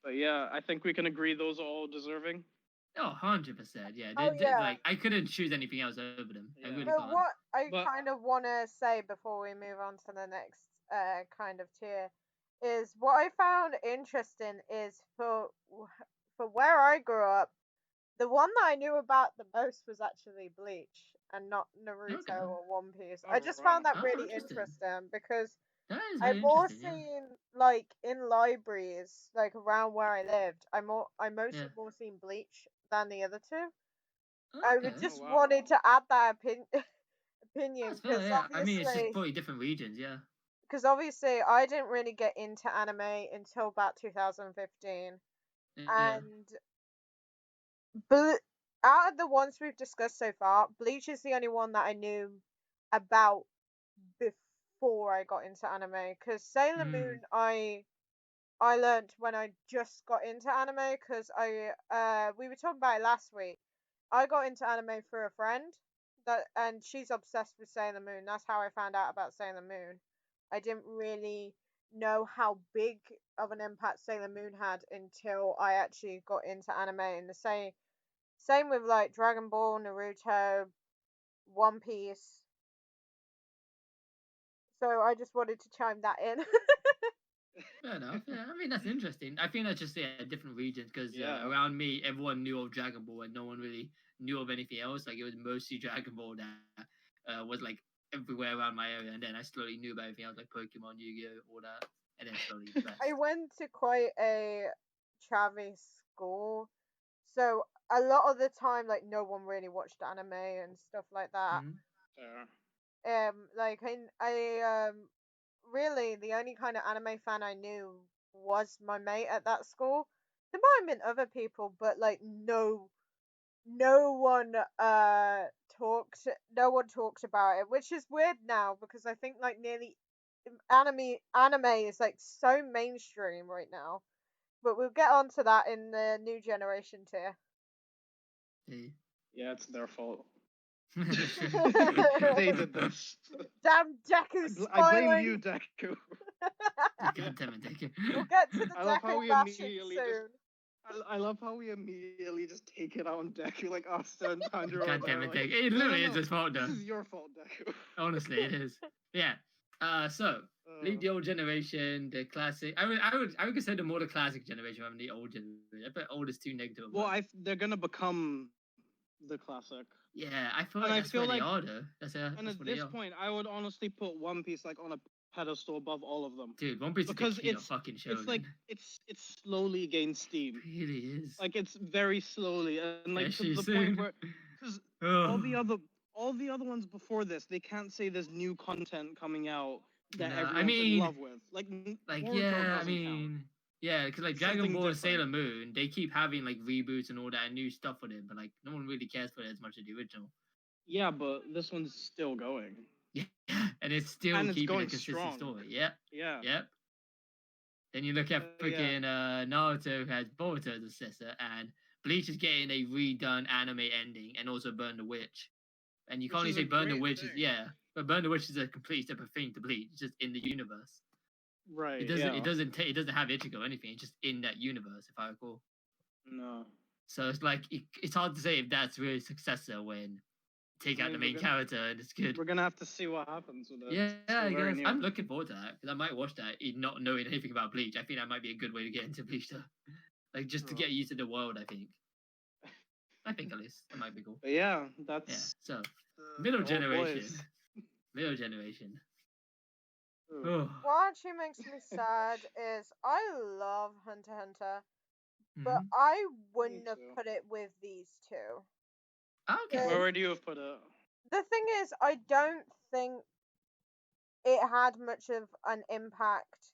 But yeah, I think we can agree those are all deserving. Oh, 100%. Yeah. yeah. Like I couldn't choose anything else over them. I Yeah. really But can't. what I But- kind of want to say before we move on to the next kind of tier is what I found interesting is for where I grew up, the one that I knew about the most was actually Bleach and not Naruto Okay. or One Piece. Oh, I just found that Oh, really interesting. because That is very I've more interesting. Yeah. seen like in libraries like around where I lived. I mostly Yeah. more seen Bleach than the other two. I Okay. just Oh, wow. wanted to add that opinion That's fair, because yeah. I mean, it's just obviously, probably different regions, yeah. I didn't really get into anime until about 2015, Yeah. and out of the ones we've discussed so far, Bleach is the only one that I knew about before I got into anime. Because Sailor Moon, I learned when I just got into anime because we were talking about it last week. I got into anime through a friend and she's obsessed with Sailor Moon. That's how I found out about Sailor Moon. I didn't really know how big of an impact Sailor Moon had until I actually got into anime. And the same with like Dragon Ball, Naruto, One Piece. So I just wanted to chime that in. Fair enough. Yeah, I mean that's interesting. I think that's just different regions because Yeah. around me, everyone knew of Dragon Ball and no one really knew of anything else. Like it was mostly Dragon Ball that was like everywhere around my area, and then I slowly knew about everything else like Pokemon, Yu-Gi-Oh, all that, and then slowly the rest. I went to quite a Travis school, so a lot of the time, like no one really watched anime and stuff like that. Mhm. Fair. Like really the only kind of anime fan I knew was my mate at that school. There might have been other people, but like no one talked about it, which is weird now because I think like nearly anime is like so mainstream right now. But we'll get onto that in the new generation tier. Hey. Yeah, it's their fault. That's true. They did this. Damn Deku I blame spoiling. you, Deku. God damn it, Deku. We'll get to the I love how Deku we bashing immediately soon. I love how we immediately just take it out on Deku, like us and Tanjiro. God damn it, like, Deku. It no, literally no, is no. his fault, though. This is your fault, Deku. Honestly, it is. Yeah. So leave the old generation, the classic. I would consider more the classic generation rather than the old generation. I bet old is too negative. Well, they're gonna become the classic. Yeah, I feel And like I that's feel where like- they are, though. That's And what at they this are. point, I would honestly put One Piece like on a pedestal above all of them. Dude, One Piece Because is the king of it's- fucking show. It's like it's slowly gained steam. It really is. Like it's very slowly, and like to the soon. point where, because all the other ones before this, they can't say there's new content coming out that No, I everyone's mean, in love with. Like Boruto yeah, I doesn't mean, yeah, because like It's Dragon something Ball and Sailor different. Moon, they keep having like reboots and all that and new stuff with it, but like no one really cares for it as much as the original. count. Yeah, but this one's still going. Yeah, and it's still And it's keeping a going consistent strong. story. Yep, Yeah. yep. Then you look at Yeah. freaking Naruto, who has Boruto as a sister, and Bleach is getting a redone anime ending, and also Burn the Witch. And you Which can't even is say a Burn the great Witch is thing. yeah, but Burn the Witch is a complete separate thing to Bleach. It's just in the universe. Right. It doesn't. Yeah. It doesn't have Ichigo or anything. It's just in that universe, if I recall. No. So it's like it's hard to say if that's really a successor when take I out the mean, main character and it's good. We're gonna have to see what happens with it. Yeah, It's still I very guess new. I'm looking forward to that because I might watch that not knowing anything about Bleach. I think that might be a good way to get into Bleach, though. Like just to True. get used to the world. I think at least that might be cool. But yeah, Yeah. that's So the middle old generation. boys. Middle generation. Ooh. Oh. What actually makes me sad is I love Hunter x Hunter, but Mhm. I wouldn't have too. put it with these two. Okay. Yeah. Where would you have put it? The thing is, I don't think it had much of an impact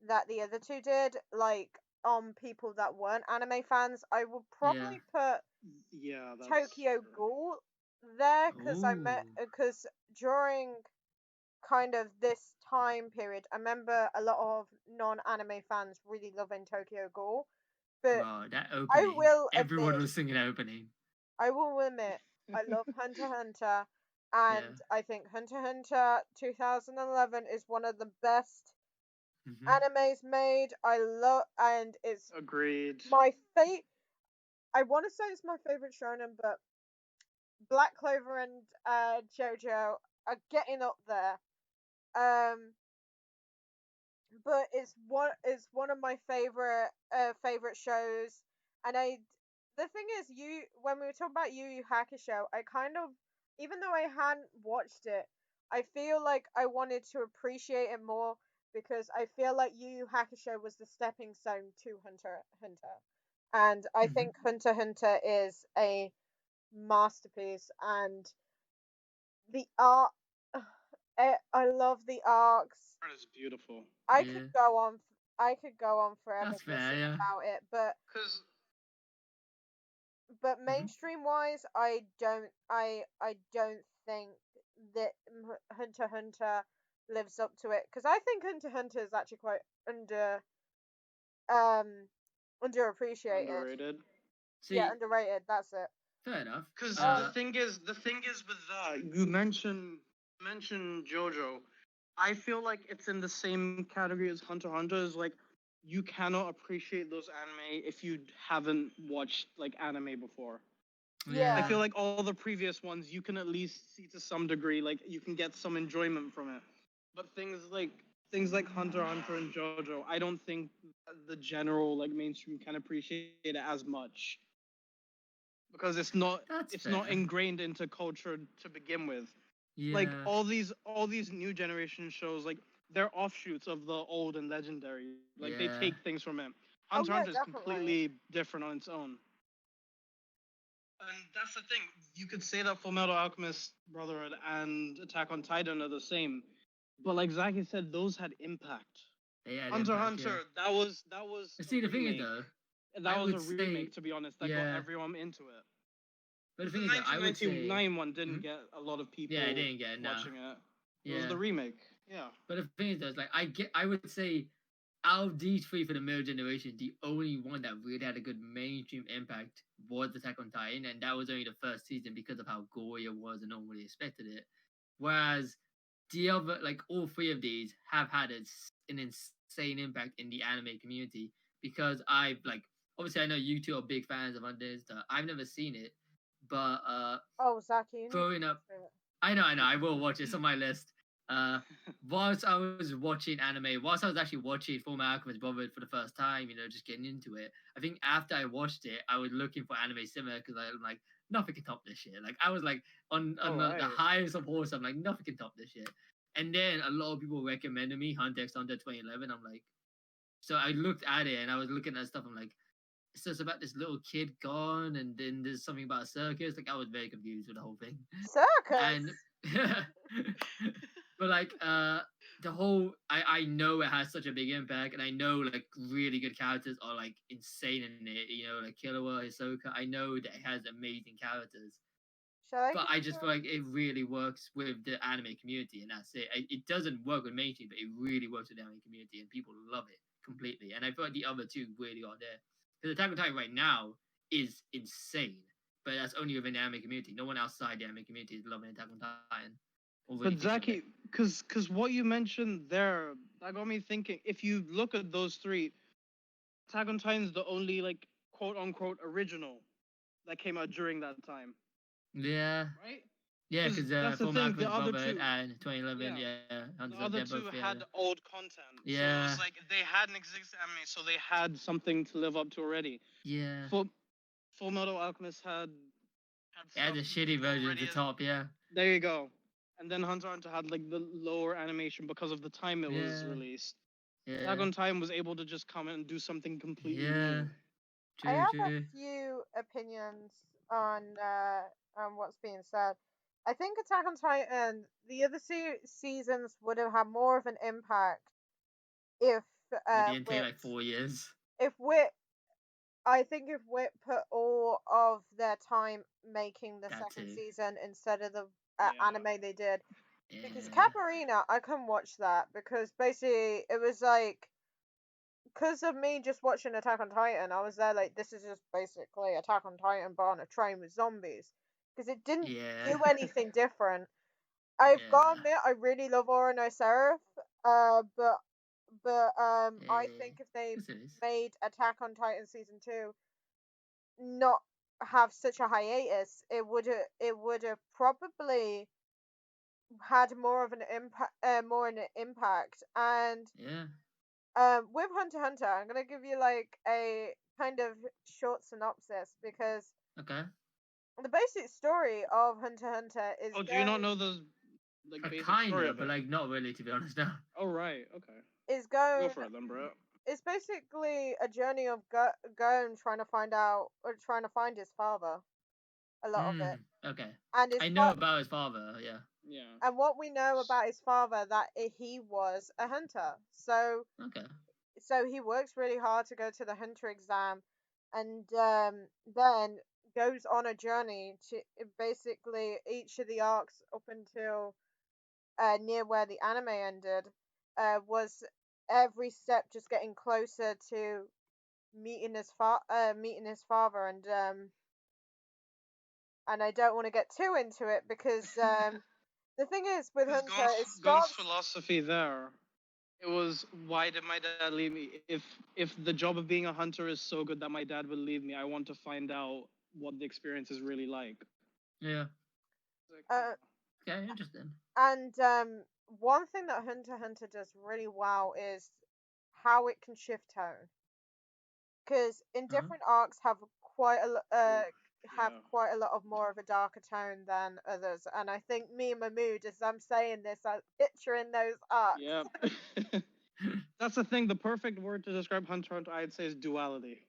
that the other two did, like on people that weren't anime fans. I would probably put Yeah, that's Tokyo true. Ghoul there because because during kind of this time period, I remember a lot of non-anime fans really loving Tokyo Ghoul. But Bro, that opening. will Everyone admit- was singing that opening. I will admit, I love Hunter x Hunter, and I think Hunter x Hunter 2011 is one of the best Mhm. animes made. I love, and it's Agreed. my fate. I want to say it's my favorite shonen, but Black Clover and JoJo are getting up there. But it's one of my favorite shows, and the thing is, when we were talking about Yu Yu Hakusho, I kind of, even though I hadn't watched it, I feel like I wanted to appreciate it more because I feel like Yu Yu Hakusho was the stepping stone to Hunter x Hunter, and I think Hunter x Hunter is a masterpiece, and the art. I love the arcs. Art is beautiful. I Yeah. could go on. I could go on forever That's fair, gushing yeah. about it, but Cause mainstream wise, I don't think that Hunter x Hunter lives up to it because I think Hunter x Hunter is actually quite underappreciated. underrated. See, Yeah, underrated. That's it. fair enough. Because the thing is with you mentioned JoJo. I feel like it's in the same category as Hunter x Hunter. Is like you cannot appreciate those anime if you haven't watched like anime before. Yeah. I feel like all the previous ones you can at least see to some degree, like you can get some enjoyment from it. But things like things like Hunter x Hunter and JoJo, I don't think the general like mainstream can appreciate it as much because That's it's not fair. ingrained into culture to begin with. Like Yeah. all these new generation shows, like they're offshoots of the old and legendary. Like they Yeah. take things from it. Oh Hunter x yeah, Hunter is definitely. completely different on its own. And that's the thing. You could say that Full Metal Alchemist Brotherhood and Attack on Titan are the same, but like Zaki said, those had impact. They had Hunter x impact. Yeah. Hunter, that was But a see, the thing is remake. though, That I was a would say, remake, to be honest, that got yeah. everyone into it. But the The thing is though, I would say, 1999 one didn't hmm? get a lot of Yeah, I people didn't get it. No. watching it. It was Yeah. the remake. Yeah. But the thing is though, it's like I would say, out of these three for the middle generation, the only one that really had a good mainstream impact was Attack on Titan, and that was only the first season because of how gory it was and no one really expected it. Whereas the other, like all three of these, have had an insane impact in the anime community because I've like obviously I know you two are big fans of Undead stuff. I've never seen it, but Oh, Zaki, you need to growing up, watch it. I know, I will watch it. It's on my list. Uh, whilst I was watching anime, whilst I was actually watching Full Metal Alchemist Brotherhood for the first time, just getting into it. I think after I watched it, I was looking for anime similar because I'm like, nothing can top this shit. Like I was like on the Right. highest of horse. I'm like, nothing can top this shit. And then a lot of people recommended me Hunter x Hunter 2011. I'm like, so I looked at it and I was looking at stuff. I'm like, it's just about this little kid gone, and then there's something about a circus. Like I was very confused with the whole thing. And Circus. but like the whole I know it has such a big impact, and I know like really good characters are like insane in it, like Killua, Hisoka. I know that it has amazing characters, Shall I but give I you just feel like it really works with the anime community, and that's it. It doesn't work with mainstream, but it really works with the anime community, and people love it completely. And I feel like the other two really are there, because Attack on Titan right now is insane, but that's only within the anime community. No one outside the anime community is loving Attack on Titan or really But thinking of it. Zaki, because what you mentioned there, that got me thinking. If you look at those three, Attack on Titan's the only like quote unquote original that came out during that time, Yeah, right? yeah, Because because that's the Full thing. The Alchemist other Brotherhood two, and 2011, yeah, yeah, the Hunter, other they're two both had old content, so it yeah, was like they had an existing anime, so they had something to live up to already. yeah. Full Full Metal Alchemist had It had stuff the shitty version at already. the top, yeah, There you go. And then Hunter x Hunter had like the lower animation because of the time it was yeah, released. Attack yeah, on Titan was able to just come in and do something completely yeah. new. I True, have a true. few opinions on what's being said. I think Attack on Titan, the other seasons would have had more of an impact if It didn't take Wit, like 4 years. if Wit, I think if Wit put all of their time making the That second too. season instead of the Yeah. anime they did, because Yeah, Caparina, I couldn't watch that because basically it was like, because of me just watching Attack on Titan, I was there like, this is just basically Attack on Titan but on a train with zombies. Because it didn't yeah, do anything different. I've got to yeah, admit, I really love Aura no Seraph, but I yeah. think if they Yes, it is. made Attack on Titan season 2 not have such a hiatus, it would have probably had more of an impact. And Yeah. with Hunter x Hunter, I'm gonna give you like a kind of short synopsis because Okay. the basic story of Hunter x Hunter is Oh, do you not know the like basic Kind story of, of but it? like not really, to be honest. Now. Oh right, okay. is Go going. for it then, bro. It's basically a journey of going trying to find out or trying to find his father. A lot of it, Okay. and his I know about his father. Yeah. Yeah. and what we know about his father that he was a hunter. Okay. So he works really hard to go to the hunter exam, and then goes on a journey to basically each of the arcs up until near where the anime ended, was every step just getting closer to meeting his father, and I don't want to get too into it because the thing is with Because Hunter, it Gon's starts. philosophy there, it was why did my dad leave me? If the job of being a hunter is so good that my dad would leave me, I want to find out what the experience is really like. Yeah. Like, Uh, Okay. Interesting. and one thing that Hunter x Hunter does really well is how it can shift tone. Because in different arcs have quite a have Yeah. quite a lot of more of a darker tone than others, and I think me and Mahmood, as I'm saying this, I'm picturing those arcs. Yeah. That's the thing. The perfect word to describe Hunter x Hunter, I'd say, is duality.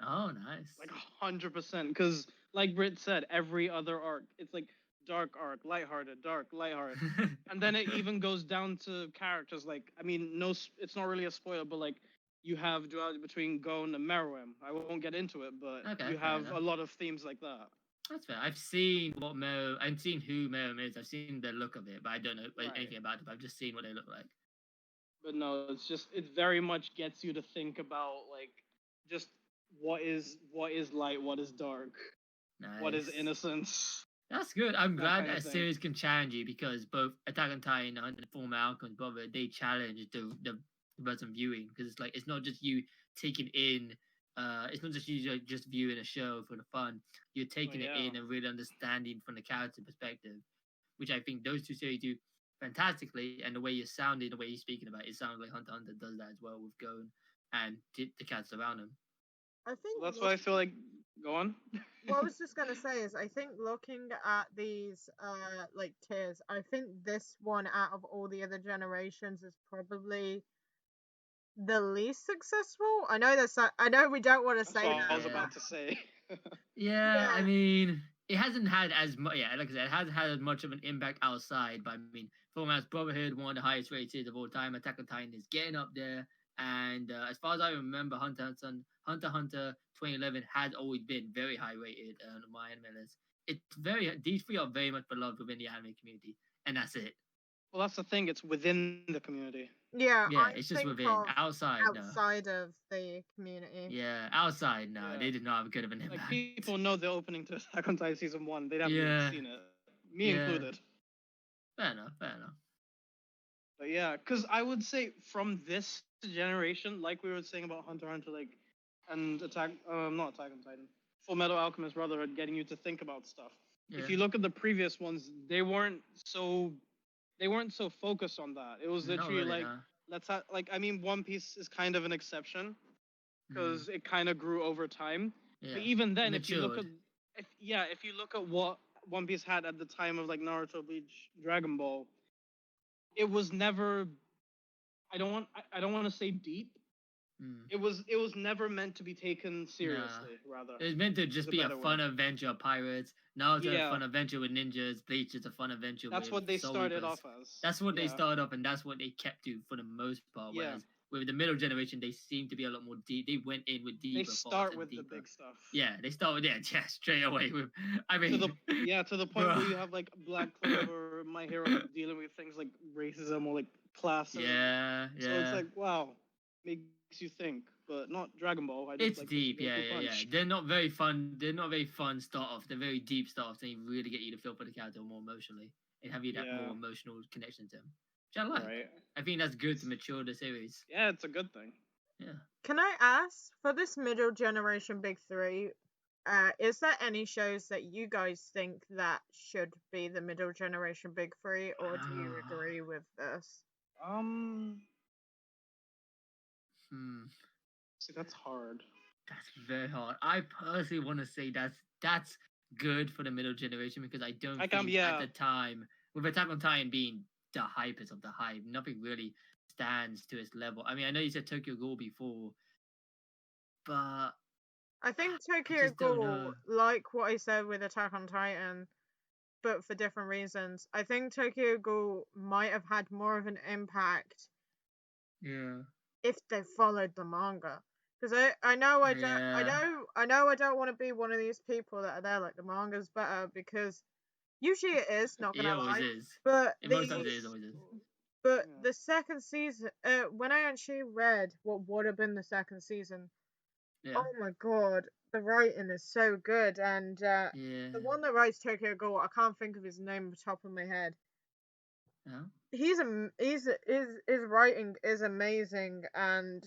Oh, nice. Like 100%. Because, like Britt said, every other arc, it's like dark arc, lighthearted, dark, lighthearted. And then it even goes down to characters. Like, I mean, no, it's not really a spoiler, but like, you have duality between Gon and Meruem. I won't get into it, but Okay, you fair have enough. a lot of themes like that. That's fair. I've seen I've seen who Meruem is. I've seen the look of it, but I don't know Right. anything about it. But I've just seen what they look like. But no, it's just, it very much gets you to think about like just what is light, what is dark, Nice. what is innocence. That's good. I'm That glad kind that of a thing. series can challenge you, because both Attack on Titan and Former Alchemist Brother, they challenge the person viewing, because it's like, it's not just you taking in, it's not just you just viewing a show for the fun. You're taking it in and really understanding from the character perspective, which I think those two series do fantastically. And the way you're sounding, the way you're speaking about it, it sounds like Hunter x Hunter does that as well with Gon and the characters around him. I think Well, that's why I feel like. Go on. what I was just gonna say is, I think looking at these like tiers, I think this one out of all the other generations is probably the least successful. I know I know we don't want to That's say what that. I was Yeah. about to say. Yeah, I Yeah. mean, it hasn't had as much. Yeah, like I said, it hasn't had as much of an impact outside. But I mean, Fullmetal's Brotherhood, one of the highest rated series of all time. Attack on Titan is getting up there, and as far as I remember, Hunter x Hunter 2011 has always been very high rated on my anime list. It's these three are very much beloved within the anime community, and that's it. Well, that's the thing. It's within the community. Yeah, Yeah, I it's just think within. of Outside, no. outside of the community. Yeah, outside, no. Yeah. They did not have good of an impact. Like, people know the opening to Attack on Titan season 1. They'd have Yeah. seen it, me Yeah. included. Fair enough. Fair enough. But yeah, because I would say from this generation, like we were saying about Hunter x Hunter, like, and not Attack on Titan, Full Metal Alchemist Brotherhood, getting you to think about stuff. Yeah. If you look at the previous ones, they weren't so focused on that. It was Not literally really, like, no. let's have, like, I mean, One Piece is kind of an exception because it kind of grew over time. Yeah. But even then, It if you look at matured. if you look at what One Piece had at the time of like Naruto, Bleach, Dragon Ball, it was never. I don't want to say deep. It was never meant to be taken seriously. Rather, It was meant to just a be a better fun word. adventure of pirates. Naruto a Yeah. fun adventure with ninjas. Bleach is a fun adventure That's with what they soul started reapers. off as. That's what they Yeah. started off, and that's what they kept to for the most part. Yeah. Whereas with the middle generation, they seem to be a lot more deep. They went in with deeper They thoughts start and with deeper. the big stuff. Yeah, they start with yeah, straight away with. I mean, to the point bruh. where you have like Black Clover, My Hero dealing with things like racism or like class. Yeah, yeah. So it's like, wow, makes you think, but not Dragon Ball. I just It's like deep, yeah. punch. They're not very fun. They're not very fun start off. They're very deep start off. They really get you to feel for the character more emotionally and have you that Yeah. more emotional connection to him, which I like. Right. I think that's good to mature the series. Yeah, it's a good thing. Yeah. Can I ask, for this middle generation big three, is there any shows that you guys think that should be the middle generation big three, or do you agree with this? See, that's hard. That's very hard. I personally want to say that's good for the middle generation, because I don't think at the time, with Attack on Titan being the hypest of the hype, nothing really stands to its level. I mean, I know you said Tokyo Ghoul before, but I think Tokyo Ghoul, like what I said with Attack on Titan, but for different reasons. I think Tokyo Ghoul might have had more of an impact. Yeah. If they followed the manga, because I know I don't want to be one of these people that are there like the manga's better, because usually it is, not gonna lie. Is. But most times it is always is. But the second season, when I actually read what would have been the second season, oh my god, the writing is so good, and the one that writes Tokyo Ghoul, I can't think of his name off the top of my head. His writing is amazing, and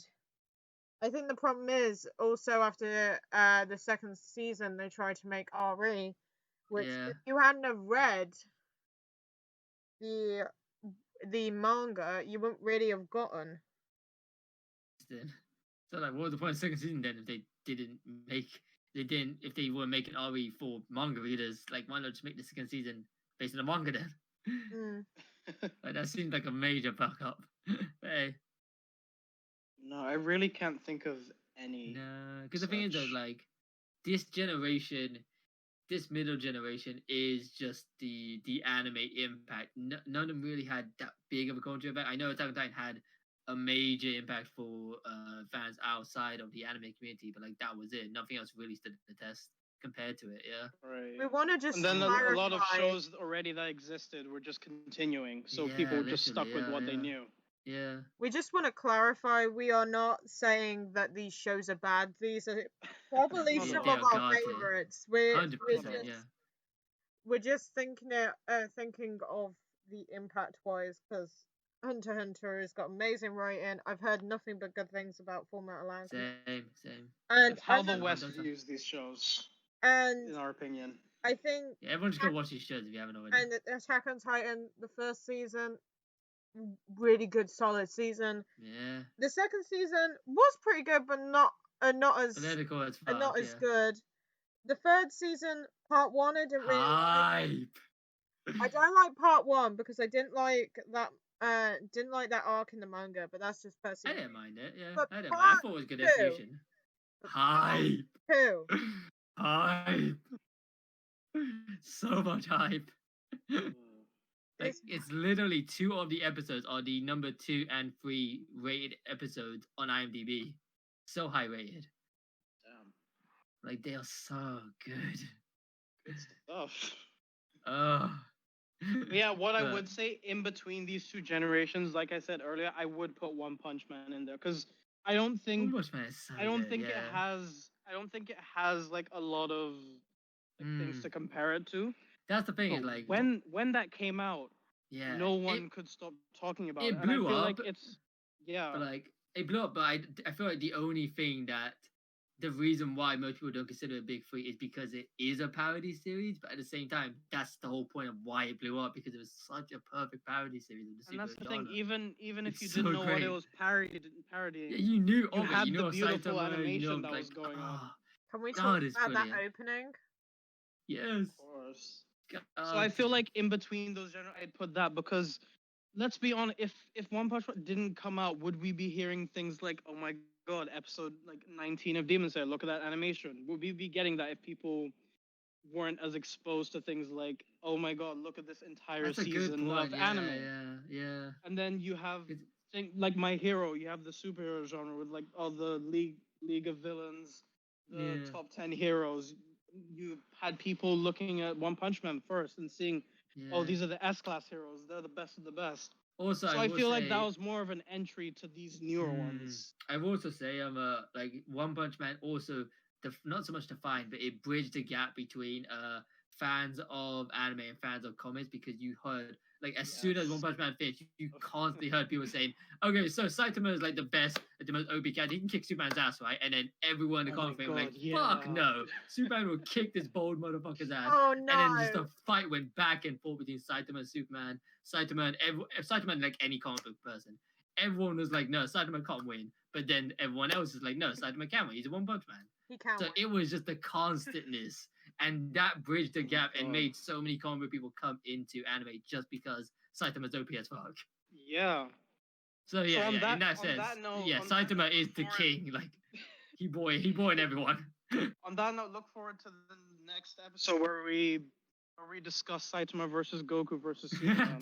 I think the problem is also after the second season they tried to make RE, which if you hadn't have read the manga, you wouldn't really have gotten. Then. So like, what was the point of the second season then if if they were making RE for manga readers? Like, why not just make the second season based on the manga then? Mm. Like, that seemed like a major fuck up. But hey, No, I really can't think of any. no, because the thing is that such. like this generation, this middle generation is just the anime impact. None of them really had that big of a culture impact. I know Attack on Titan had a major impact for fans outside of the anime community, but like that was it. Nothing else really stood the test compared to it. Yeah. We Right. want to just And then clarify. a lot of shows already that existed were just continuing, so Yeah, people just stuck literally, with what they yeah. knew. Yeah. We just want to clarify. We are not saying that these shows are bad. These are probably Not at some all. of our God tier. favorites. 100%, just- yeah. We're just thinking of the impact wise, because Hunter x Hunter has got amazing writing. I've heard nothing but good things about Full Metal Alchemist. Same. And It's how as the a- West Hunter. views these shows, and in our opinion. I think Yeah, everyone just go watch these shows if you haven't already. and Attack on Titan, the first season, really good, solid season. Yeah. The second season was pretty good, but not as Political as fuck, not as yeah. good. The third season, part one, I didn't really like. Hype. I don't like part one because I didn't like that arc in the manga, but that's just I personal. didn't mind it, yeah. But I didn't mind it. I part thought it was good two- execution. Hype. Two. Hype. So much hype. Like, It's- it's literally 2 of the episodes are the number 2 and 3 rated episodes on IMDb. So high rated. Damn. Like, they are so good. Good stuff. Oh. But yeah, what I But- would say in between these two generations, like I said earlier, I would put One Punch Man in there because I don't think One Punch Man is so I don't good, think yeah. I don't think it has like a lot of things to compare it to. That's the thing, But is like when that came out, yeah, no one could stop talking about it it. And I blew feel up, like it's yeah. but like it blew up. But I feel like the only thing that the reason why most people don't consider it Big Three is because it is a parody series. But at the same time, that's the whole point of why it blew up, because it was such a perfect parody series of the And that's super the thing. genre. Even if It's you didn't so know what it great. was parodying, Yeah, you knew you of it. had You the know beautiful Saitama, animation you know, that like, was going on. Can we God, talk it's about that brilliant. opening? Yes. Of course. God, So I feel like in between those genres, I'd put that because let's be honest, if One Punch Man didn't come out, would we be hearing things like, "Oh my God, episode like 19 of Demon Slayer, look at that animation"? Would we be getting that if people weren't as exposed to things like, "Oh my God, look at this entire that's a good season point. of Yeah, anime"? yeah. And then you have It's- like My Hero, you have the superhero genre with like all the League of Villains, the Yeah. top 10 heroes. You had people looking at One Punch Man first and seeing, oh, Yeah. these are the S-class heroes. They're the best of the best. Also, So I I will feel like that say- was more of an entry to these newer ones. I will also say like One Punch Man also not so much defined, but it bridged the gap between fans of anime and fans of comics, because you heard like as soon as Yes. One Punch Man finished, you constantly heard people saying, "Okay, so Saitama is like the best, the most OP character. He can kick Superman's ass, right?" And then everyone in the Oh my comment was like, God, "Fuck yeah. no, Superman will kick this bold motherfucker's ass." Oh And then just no! a fight went back and forth between Saitama and Superman. Saitama and like any comic book person. Everyone was like, no, Saitama can't win. But then everyone else is like, no, Saitama can win. He's a One Punch Man. He can't. So win. it was just the constantness. And that bridged the Oh my gap and God. made so many comic book people come into anime just because Saitama's OP as fuck. Yeah. So yeah, on in that- that on sense, that note- yeah, on that Saitama note, is the before- king. Like, he born everyone. On that note, look forward to the next episode where we discuss Saitama versus Goku versus Superman.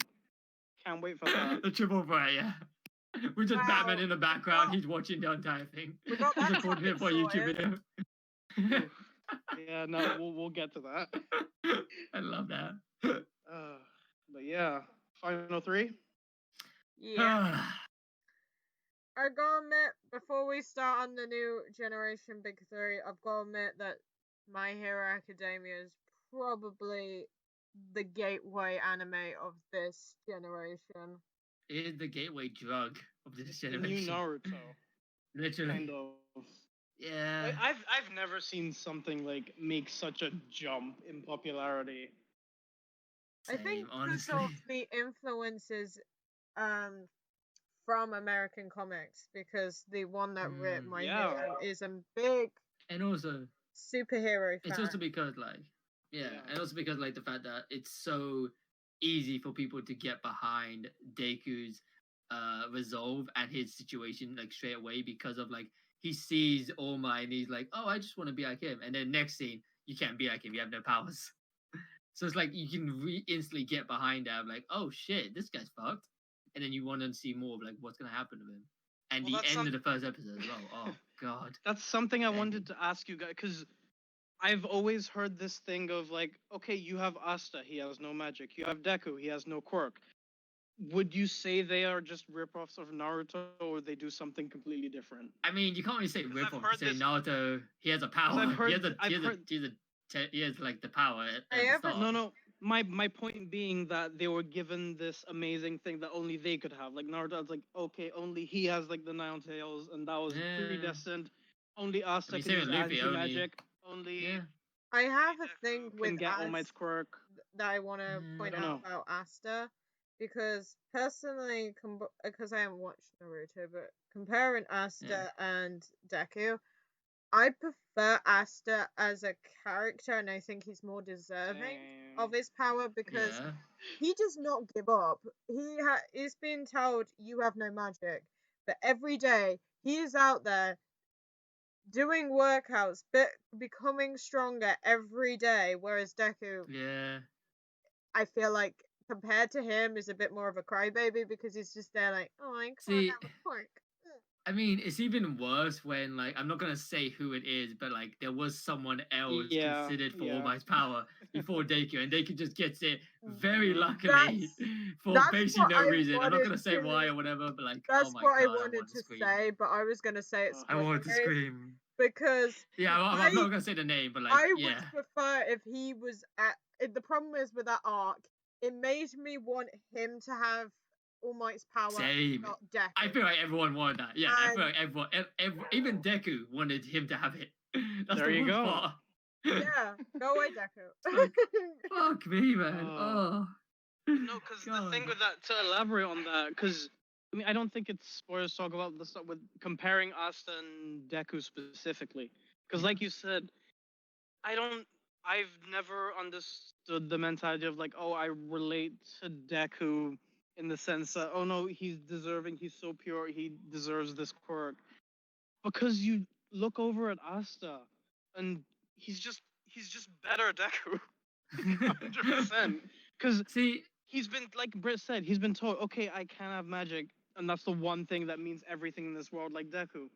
Can't wait for that. The triple threat, yeah. We're just Wow. Batman in the background. He's watching the entire thing. We got He's that recording it topic for a YouTube sorted. video. Yeah, no, we'll get to that. I love that. But yeah, final three. Yeah. I gotta admit, before we start on the new generation Big Three, I've gotta admit that My Hero Academia is probably the gateway anime of this generation. It is the gateway drug of this The new generation. Naruto, Literally. kind of. Yeah. Like, I've never seen something like make such a jump in popularity. I think Same, honestly. because of the influences from American comics, because the one that ripped my Yeah. hero is a big And also, superhero it's fan. also because like Yeah. and also because like the fact that it's so easy for people to get behind Deku's resolve and his situation like straight away, because of like he sees All Might and he's like, oh, I just want to be like him, and then next scene you can't be like him, you have no powers. So it's like you can instantly get behind that, like, oh shit, this guy's fucked, and then you want to see more of like what's gonna happen to him. And Well, the that's end of the first episode as well. Oh god. That's something I The wanted ending. to ask you guys, because I've always heard this thing of like, okay, you have Asta, he has no magic. You have Deku, he has no quirk. Would you say they are just ripoffs of Naruto, or they do something completely different? I mean, you can't really say 'Cause I've rip off. heard You say this- Naruto, he has a power. I've He heard has a, th- I've he has heard- a, he has a, he has like the power at I the ever- start. No. My point being that they were given this amazing thing that only they could have. Like Naruto's like, okay, only he has like the 9 tails, and that was Yeah. predestined. Only Asta I mean, can same use with Luffy, only- anti-magic. Only Yeah. I have a Deku thing can with get All Might's quirk. that I want to point don't out know. about Asta, because personally, because I haven't watched Naruto, but comparing Asta and Deku, I prefer Asta as a character, and I think he's more deserving of his power, because Yeah. he does not give up. He's been told you have no magic, but every day he is out there doing workouts, but becoming stronger every day. Whereas Deku, Yeah. I feel like compared to him, is a bit more of a crybaby, because he's just there like, oh, I can't See, have a quirk. I mean, it's even worse when like I'm not gonna say who it is, but like there was someone else Yeah, considered for All yeah. Might's power before Deku, and Deku just gets it very Mhm. luckily for that's basically what no I reason. I'm not wanted gonna say to- why or whatever, but like, That's oh my what god, I wanted to scream. say, but I was gonna say it. I wanted to spoiler-free, scream. because Yeah, I'm not gonna say the name, but like, I yeah. would prefer if he was at. The problem is with that arc, it made me want him to have All Might's power, Same. not Deku. I feel like everyone wanted that. Yeah, I feel And- like everyone, even Deku wanted him to have it. That's There the you worst go. part. Yeah, go away, Deku. Like, Fuck me, man. Oh. Oh. No, because the thing with that, to elaborate on that, because I mean, I don't think it's spoilers to talk about the stuff with comparing Asta and Deku specifically. Because, like you said, I've never understood the mentality of like, oh, I relate to Deku in the sense that, oh no, he's deserving, he's so pure, he deserves this quirk. Because you look over at Asta, and he's just better Deku, 100%. Because See, he's been, like Britt said, he's been told, okay, I can have magic, and that's the one thing that means everything in this world, like Deku.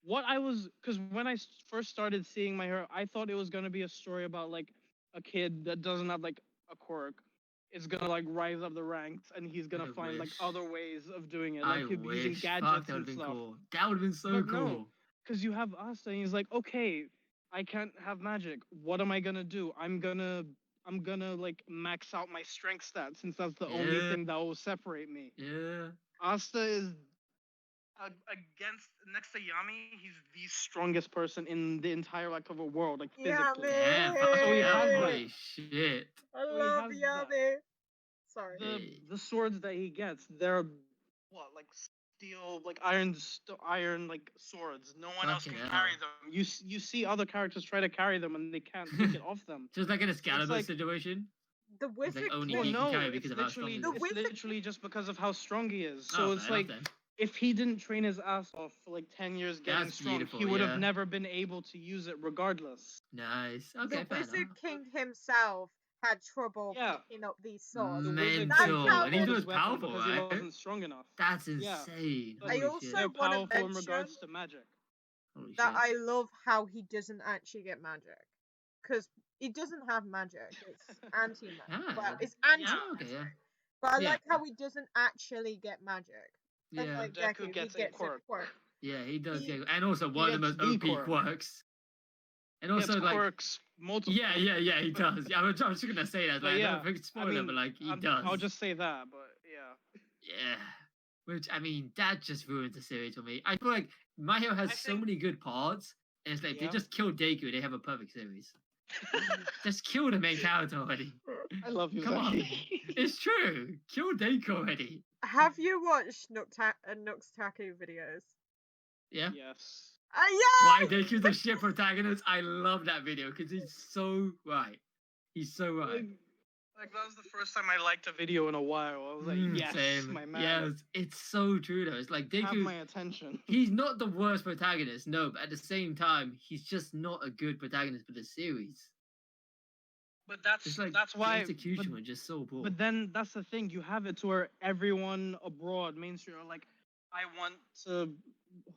Because when I first started seeing My Hero, I thought it was gonna be a story about like a kid that doesn't have like a quirk. It's gonna like rise up the ranks, and he's gonna I find like wish. other ways of doing it, I like using wish. gadgets Fuck, that would and have been stuff. cool. That would have been so But no. cool. Because you have Asta, and he's like, okay, I can't have magic. What am I gonna do? I'm gonna like max out my strength stats, since that's the only Yeah. thing that will separate me. Yeah. Asta is next to Yami, he's the strongest person in the entire like of a world, like physically. Yeah, Yummy. fuck So he yeah, has, holy shit. I So he love has that. Yummy. Sorry. The swords that he gets, they're what, like steel, like iron like swords. No one else Fucking can hell. carry them. You see other characters try to carry them, and they can't take it off them. Just like an Excalibur like- situation. The It's Wizard like only King. he Well, can no, carry it's because of how strong literally he The is. it's Wizard- literally just because of how strong he is. So Oh, it's fair like, enough then. if he didn't train his ass off for like 10 years getting That's strong, beautiful, he would yeah. have never been able to use it regardless. Nice. The Okay, fair Wizard enough. King himself had trouble Yeah. picking up these swords. The wizard That's Mental. how And he's good not his weapon powerful, because he right? wasn't strong enough. That's Yeah. insane. But I Holy also shit. They're wanna powerful in mention regards to magic. Holy that shit. I love how he doesn't actually get magic, because he doesn't have magic. It's anti-magic. Ah, Well, it's yeah, anti-magic. okay, yeah. But I Yeah. like how he doesn't actually get magic. Yeah. Unlike Deku Deku, gets he a gets quirk. a quirk. Yeah, he does He- get, and also one of the gets most the OP quirk. quirks. And He also gets like, quirks, multiple. yeah, he does. Yeah, I was just gonna say that, But like, I yeah, don't think it's spoiler, mean, but like he I'm- does. I'll just say that, but yeah. Yeah. Which, I mean, that just ruins the series for me. I feel like My Hero has I so think- many good parts, and it's like, if Yeah. they just kill Deku, they have a perfect series. Just kill the main character already. I love you, Come on. Zaki. It's true. Kill Deku already. Have you watched Nookstaku videos? Yeah. Yes. Yeah. Why Deku's the shit protagonist? I love that video because he's so right. He's so right. Like that was the first time I liked a video in a while. I was like, yes, Same. my man. Yes, it's so true though. It's like Have Deku. my attention. He's not the worst protagonist, no, but at the same time, he's just not a good protagonist for the series. But It's like that's the why. execution was just so poor. But then that's the thing. You have it to where everyone abroad, mainstream, are like, I want to.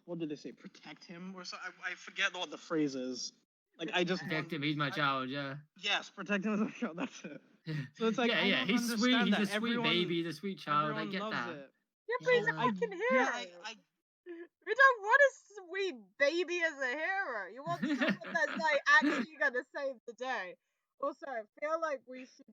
What did they say? Protect him or so? I forget what the phrase is. Like I just Protect him, he's my child, yeah. Yes, protect him as a child. That's it. So it's like yeah, I don't he's sweet. understand He's that a sweet everyone, baby. He's a sweet child. I everyone get loves that. it. Yeah, but he's a Yeah. fucking hero. We don't want a sweet baby as a hero. You want someone that's like actually gonna save the day. Also, I feel like we should.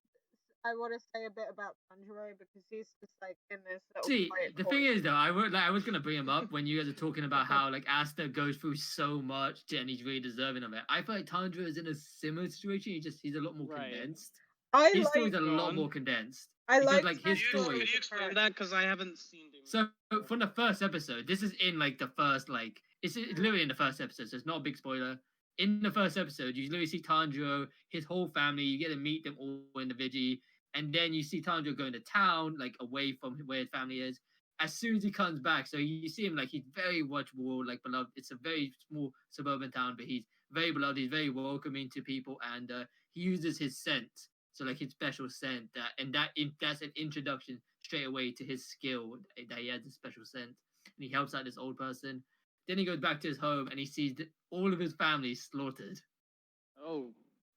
I want to say a bit about Tanjiro because he's just like in this little. See, quiet the corner. thing is though, I was gonna bring him up when you guys are talking about how like Asta goes through so much and he's really deserving of it. I feel like Tanjiro is in a similar situation. He's a lot more Right. condensed. I His like. story's a Go lot on. more condensed. I because, like like, his Tanjiro story- as Can you a explain character. that? Because I haven't seen Demon So Slayer. from the first episode, this is in like the first like it's literally in the first episode, so it's not a big spoiler. In the first episode, you literally see Tanjiro, his whole family. You get to meet them all individually, and then you see Tanjiro going to town, like away from where his family is. As soon as he comes back, so you see him like he's very watchable, like beloved. It's a very small suburban town, but he's very beloved. He's very welcoming to people, and he uses his scent, so like his special scent, that's an introduction straight away to his skill that he has a special scent, and he helps out this old person. Then he goes back to his home and he sees all of his family slaughtered. Oh.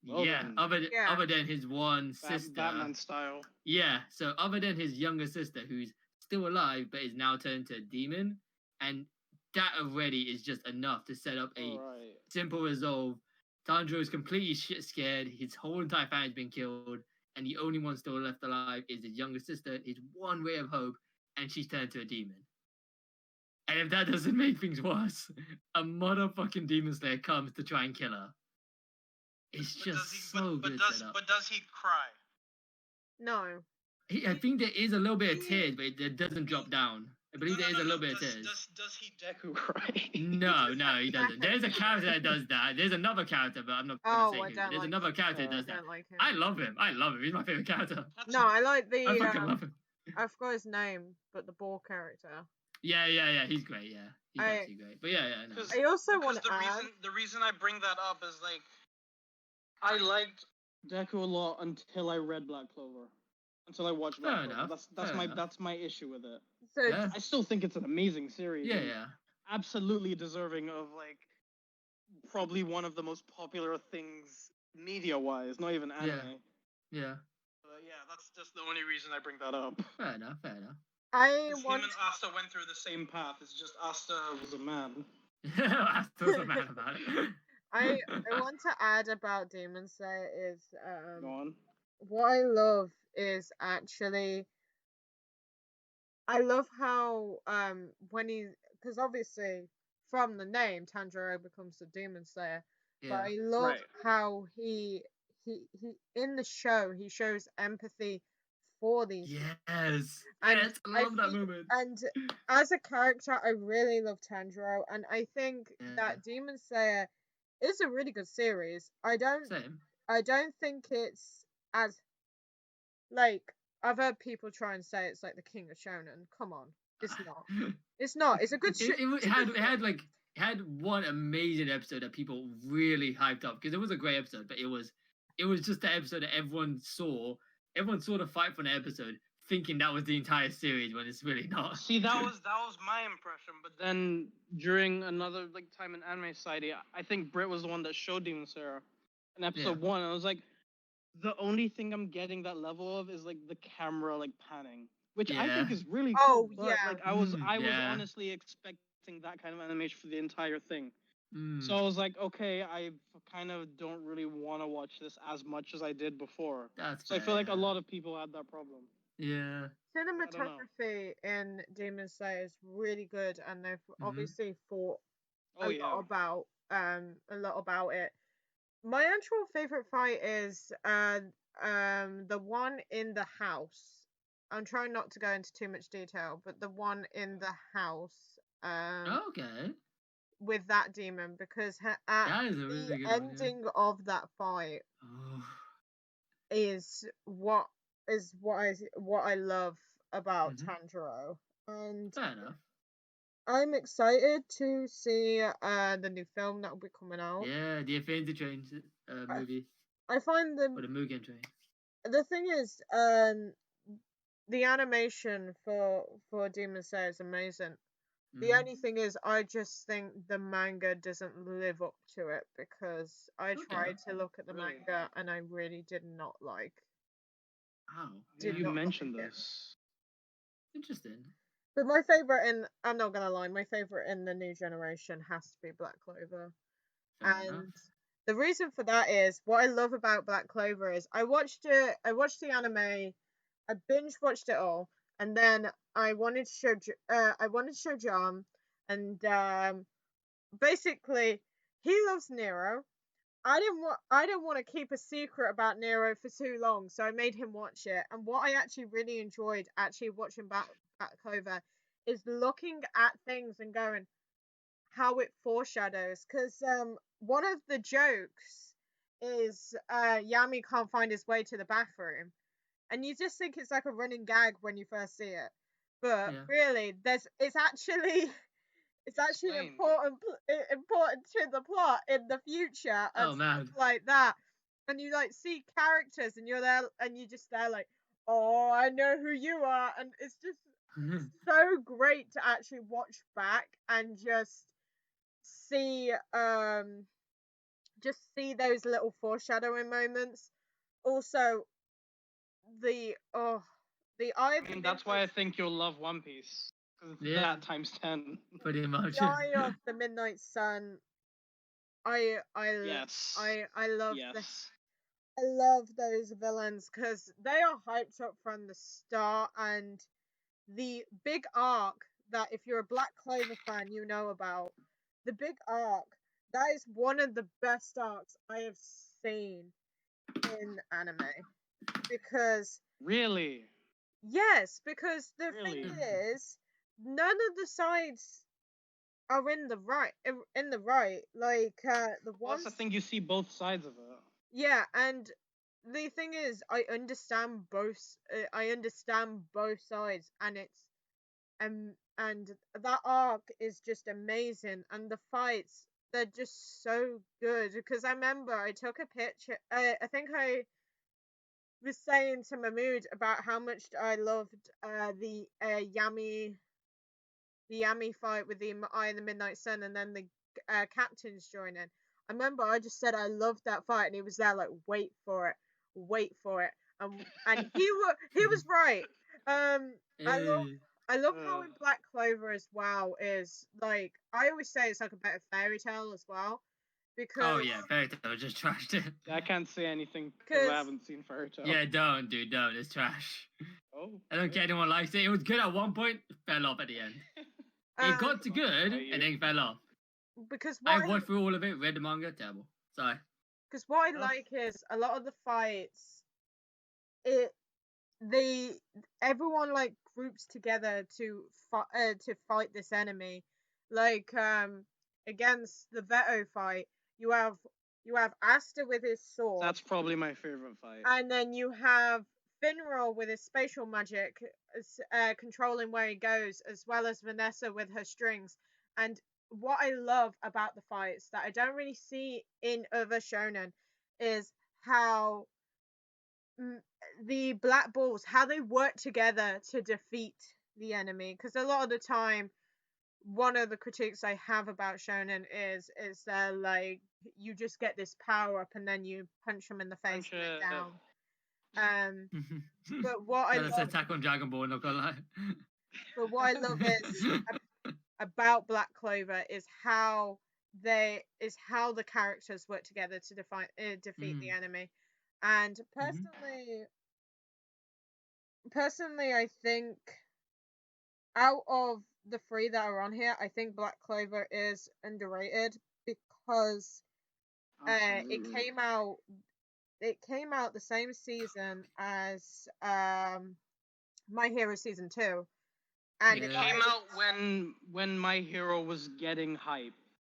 Well yeah, then. other than his one sister. Batman style. Yeah, so other than his younger sister, who's still alive but is now turned to a demon, and that already is just enough to set up a Alright. simple resolve. Tanjiro is completely shit scared. His whole entire family's been killed, and the only one still left alive is his younger sister. His one ray of hope, and she's turned to a demon. And if that doesn't make things worse, a motherfucking demon slayer comes to try and kill her. It's just so good set up. But does he cry? No. I think there is a little bit of tears, but it doesn't drop down. I believe there is a little bit of tears. Does he Deku cry? No, he doesn't. There's a character that does that. There's another character, but I'm not Oh, gonna I say who. don't There's like another him. character that I does that. don't like him. I love him. He's my favorite character. No, I like the. I fucking love him. I forgot his name, but the ball character. Yeah. He's great. Yeah, he's actually great. But yeah. No. I also want to add. The reason I bring that up is like, I liked Deku a lot until I read Black Clover. Until I watched Black Clover. Enough. That's my issue with it. So Yeah. I still think it's an amazing series. Yeah, and yeah. Absolutely deserving of like probably one of the most popular things media-wise, not even anime. Yeah. Yeah, that's just the only reason I bring that up. Fair enough. I 'Cause want. him and Asta went through the same path. It's just Asta was a man. I was a man about it. I want to add about Demon Slayer is Go on. what I love is actually I love how when he because obviously from the name Tanjiro becomes the Demon Slayer, but Yeah. I love Right. how he in the show he shows empathy for these Yes. And Yes. I love that feel- moment. and as a character I really love Tanjiro, and I think Yeah. that Demon Slayer is a really good series. I don't think it's as like I've heard people try and say it's like the king of shonen. Come on, it's not. It's not. It's a good. It had one amazing episode that people really hyped up because it was a great episode, but it was just the episode that everyone saw. Everyone saw the fight from the episode, thinking that was the entire series when it's really not. See, that was my impression, but then during another like time in Anime Society, I think Britt was the one that showed Demon Slayer in episode 1. I was like, the only thing I'm getting that level of is like the camera like panning, which I think is really cool. But, like I was honestly expecting that kind of animation for the entire thing. So I was like, okay, I kind of don't really want to watch this as much as I did before. That's so I feel like a lot of people had that problem. Yeah. Cinematography in Demon Slayer is really good, and they've obviously thought a lot about it. My actual favorite fight is the one in the house I'm trying not to go into too much detail, but the one in the house, Okay. with that demon, because at That is a the really good one. Yeah. ending of that fight Oh. is what I love about Mhm. Tanjiro, and Fair enough. I'm excited to see the new film that will be coming out. Yeah, the Infinity Train movie I find or the Mugen Train. the thing is, the animation for Demon Slayer is amazing. The only thing is, I just think the manga doesn't live up to it, because I tried to look at the Really? manga and I really did not like. Wow. Did You not mentioned like it. this. But Interesting. my favorite I'm not gonna lie, my favorite in the new generation has to be Black Clover. Fair And enough. the reason for that is, what I love about Black Clover is I watched the anime, I binge watched it all, and then I wanted to show John, and basically he loves Nero. I didn't want to keep a secret about Nero for too long, so I made him watch it. And what I actually really enjoyed actually watching Black Clover is looking at things and going how it foreshadows. Because one of the jokes is Yami can't find his way to the bathroom, and you just think it's like a running gag when you first see it, but Yeah. really it's actually Explain. important to the plot in the future and Oh man. stuff like that. And you like see characters and you're there and you just there like, oh, I know who you are, and it's just so great to actually watch back and see um just see those little foreshadowing moments. Also, the Eye of I the mean, that's why I Midnight think you'll love One Piece. 'Cause it's Yeah. that times 10. Pretty much. the Eye of the Midnight Sun. I Yes. love Yes. I love those villains because they are hyped up from the start, and the big arc that, if you're a Black Clover fan, you know about. The big arc, that is one of the best arcs I have seen in anime. Because Really? yes, because the Really? thing is, none of the sides are in the right. In the right, like the Well, that's ones. the thing. You see both sides of it. Yeah, and the thing is, I understand both. I understand both sides, and and that arc is just amazing, and the fights, they're just so good. Because I remember I took a picture. I think I was saying to Mahmud about how much I loved the Yami fight with the Eye of the Midnight Sun, and then the captains joining. I remember I just said I loved that fight, and he was there like, wait for it, and he was right. I love how in Black Clover as well is, like, I always say it's like a better fairy tale as well, because Oh yeah, Fairy Tail just trashed it. I can't say anything because 'Cause- I haven't seen Fairy Tail. Yeah, don't, dude, don't. It's trash. Oh. I don't care anyone likes it. It was good at one point, fell off at the end. It got to good and then fell off. because I what watched through all of it, read the manga, terrible. Sorry. because what I Oh. like is a lot of the fights, everyone like groups together to fight this enemy, like against the Veto fight. You have Asta with his sword. That's probably my favorite fight. And then you have Finral with his spatial magic, controlling where he goes, as well as Vanessa with her strings. And what I love about the fights that I don't really see in other shonen is how the Black Bulls, how they work together to defeat the enemy. Because a lot of the time, one of the critiques I have about shonen is that, like, you just get this power up and then you punch them in the face and they're down. But what I That's love, Attack on Dragon Ball, not gonna lie. but what I love is about Black Clover is how the characters work together to defeat the enemy. And personally, I think out of the three that are on here, I think Black Clover is underrated because it came out the same season as My Hero season 2, and Yeah. It came out when My Hero was getting hype.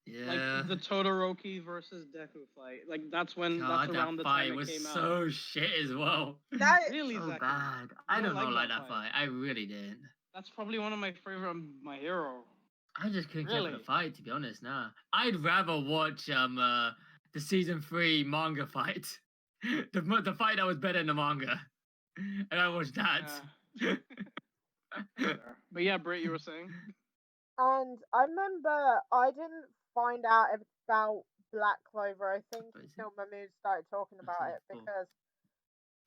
Yeah. Like the Todoroki versus Deku fight. Like that's God, that's around that the time fight it was came out. so shit as well. that Really, So Zaki? bad. You I don't don't know like that fight? fight. I really didn't. That's probably one of my favorite My Hero. I just couldn't care for the Really? fight, to be honest. Nah, I'd rather watch the season 3 manga fight, the fight that was better than the manga, and I watched that. But yeah, Britt, you were saying? And I remember I didn't find out about Black Clover. I think What is it? until Mahmud started talking about it, Cool. because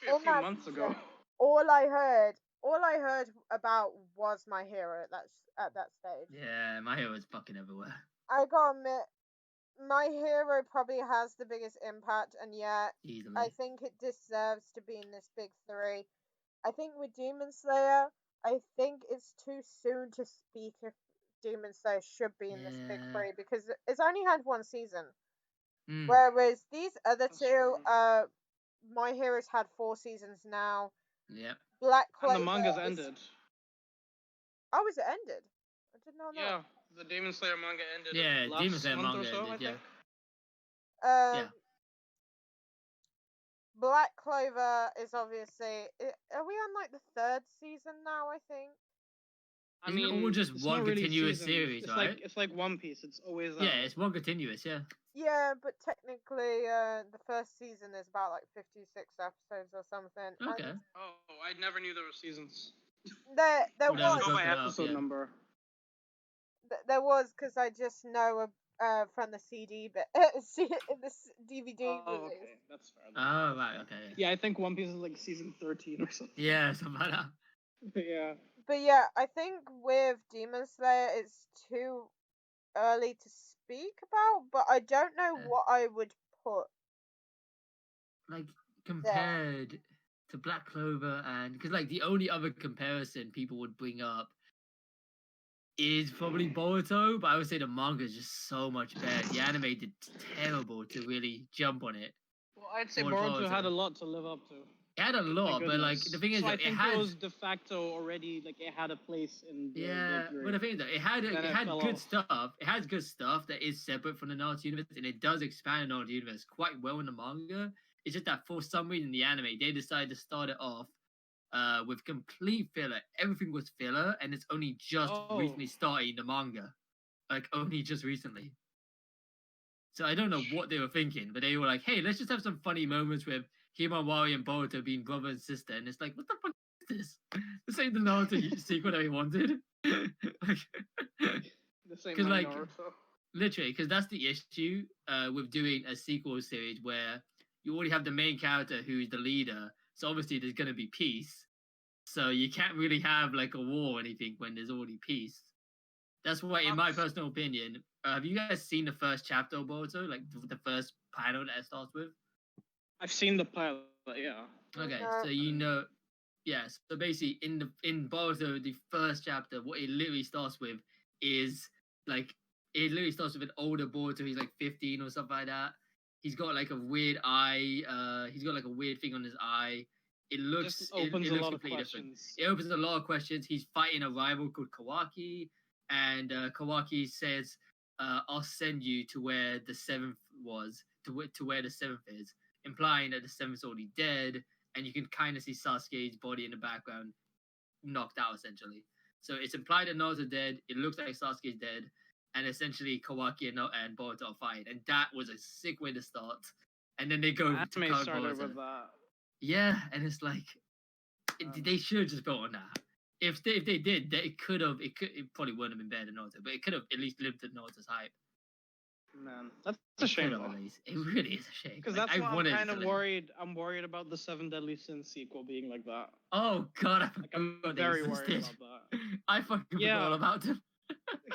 A in few that months season, ago. all I heard about was My Hero at that stage. Yeah, my hero is fucking everywhere. I gotta admit, My Hero probably has the biggest impact, and yet Easily. I think it deserves to be in this big three. I think with Demon Slayer, I think it's too soon to speak if Demon Slayer should be in this big Yeah. three, because it's only had one season. Mm. Whereas these other That's two, true. My Hero's had 4 seasons now. Yep. Black Clover. And the manga's ended. Oh, is it ended? I didn't know that. Yeah, the Demon Slayer manga ended. Yeah, last Demon Slayer month manga or so, ended, I think. Yeah. Black Clover is obviously. Are we on like the 3rd season now? I think. I Isn't it mean, all just it's one not really continuous seasons. series, it's right? it's like One Piece. It's always Yeah, out. it's one continuous, yeah. Yeah, but technically, the first season is about like 56 episodes or something. Okay. And Oh, I never knew there were seasons. there Well, was. Go by broken up, episode yeah. number. There was, because I just know from the CD, but the DVD Oh, release. okay, that's fair. Oh, right, okay. Yeah, I think One Piece is like season 13 or something. Yeah, something like that. Yeah. But yeah, I think with Demon Slayer, it's too early to speak about. But I don't know Yeah. what I would put. Like, compared to Black Clover, and because like the only other comparison people would bring up is probably Boruto, but I would say the manga is just so much better. The anime did terrible to really jump on it. Well, I'd say More Boruto had Boruto. a lot to live up to. It had a My lot, but like goodness. the thing is so I that think it had it was de facto already like it had a place in the yeah, big three. but the thing is that it had Then it it had fell good off. stuff. It has good stuff that is separate from the Naruto universe, and it does expand the Naruto universe quite well in the manga. It's just that for some reason the anime they decided to start it off with complete filler. Everything was filler, and it's only just recently starting the manga, like only just recently. So I don't know what they were thinking, but they were like, "Hey, let's just have some funny moments with Himawari and Boruto being brother and sister," and it's like, "What the fuck is this? This ain't the Naruto sequel that we wanted." Like, The same 'cause, like, Naruto. literally, because that's the issue with doing a sequel series where you already have the main character who's the leader, so obviously there's gonna be peace. So you can't really have like a war or anything when there's already peace. That's why, in my personal opinion, have you guys seen the first chapter of Boruto, like the first panel that it starts with? I've seen the pilot, yeah. Okay, so you know, yes. So basically, in Boruto, the first chapter, what it literally starts with is like it literally starts with an older Boruto. He's like 15 or something like that. He's got like a weird eye. He's got like a weird thing on his eye. It looks Just opens it a looks lot of completely different. questions. It opens a lot of questions. He's fighting a rival called Kawaki, and Kawaki says, "I'll send you to where the 7th was, to where the 7th is," implying that the 7th's already dead, and you can kind of see Sasuke's body in the background, knocked out essentially. So it's implied that Naruto's dead. It looks like Sasuke's dead, and essentially Kawaki and Boruto are fighting, and that was a sick way to start. And then they go to Anime current started Boruto. with that. Yeah, and it's like they should have just built on that. If they did, it probably wouldn't have been better than Naruto, but it could have at least lived to Naruto's hype. Man, that's a shame though. It really is a shame. Because Like, that's why I'm kind of live. worried. I'm worried about the Seven Deadly Sins sequel being like that. Oh god, I Like, I'm forgot they very worried existed. about that. I fucking forgot Yeah. all about them.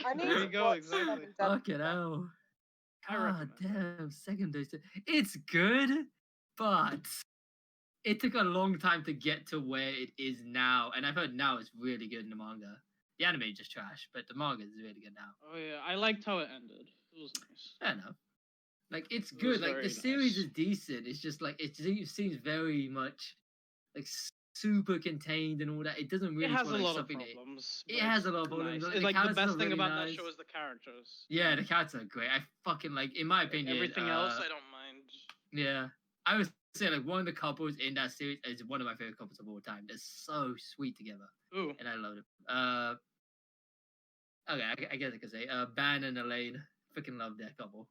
I need There to you go, watch exactly. Seven Deadly Fucking hell. I God recommend it. damn, second dose. It's good, but it took a long time to get to where it is now, and I've heard now it's really good in the manga. The anime is just trash, but the manga is really good now. Oh yeah, I liked how it ended. It was nice. I don't know. Like it's It was good. Like the very series nice. is decent. It's just like it seems very much like super contained and all that. It doesn't It really has feel a like lot of something problems. It but has it's a lot of problems. nice. The It's like the characters best are thing really about nice. that show is the characters. Yeah, the characters are great. I fucking like, in my Like, opinion, everything else I don't mind. yeah, I would say like one of the couples in that series is one of my favorite couples of all time. They're so sweet together, Ooh, and I love it. Okay, I guess I could say Ban and Elaine. Freaking love that couple.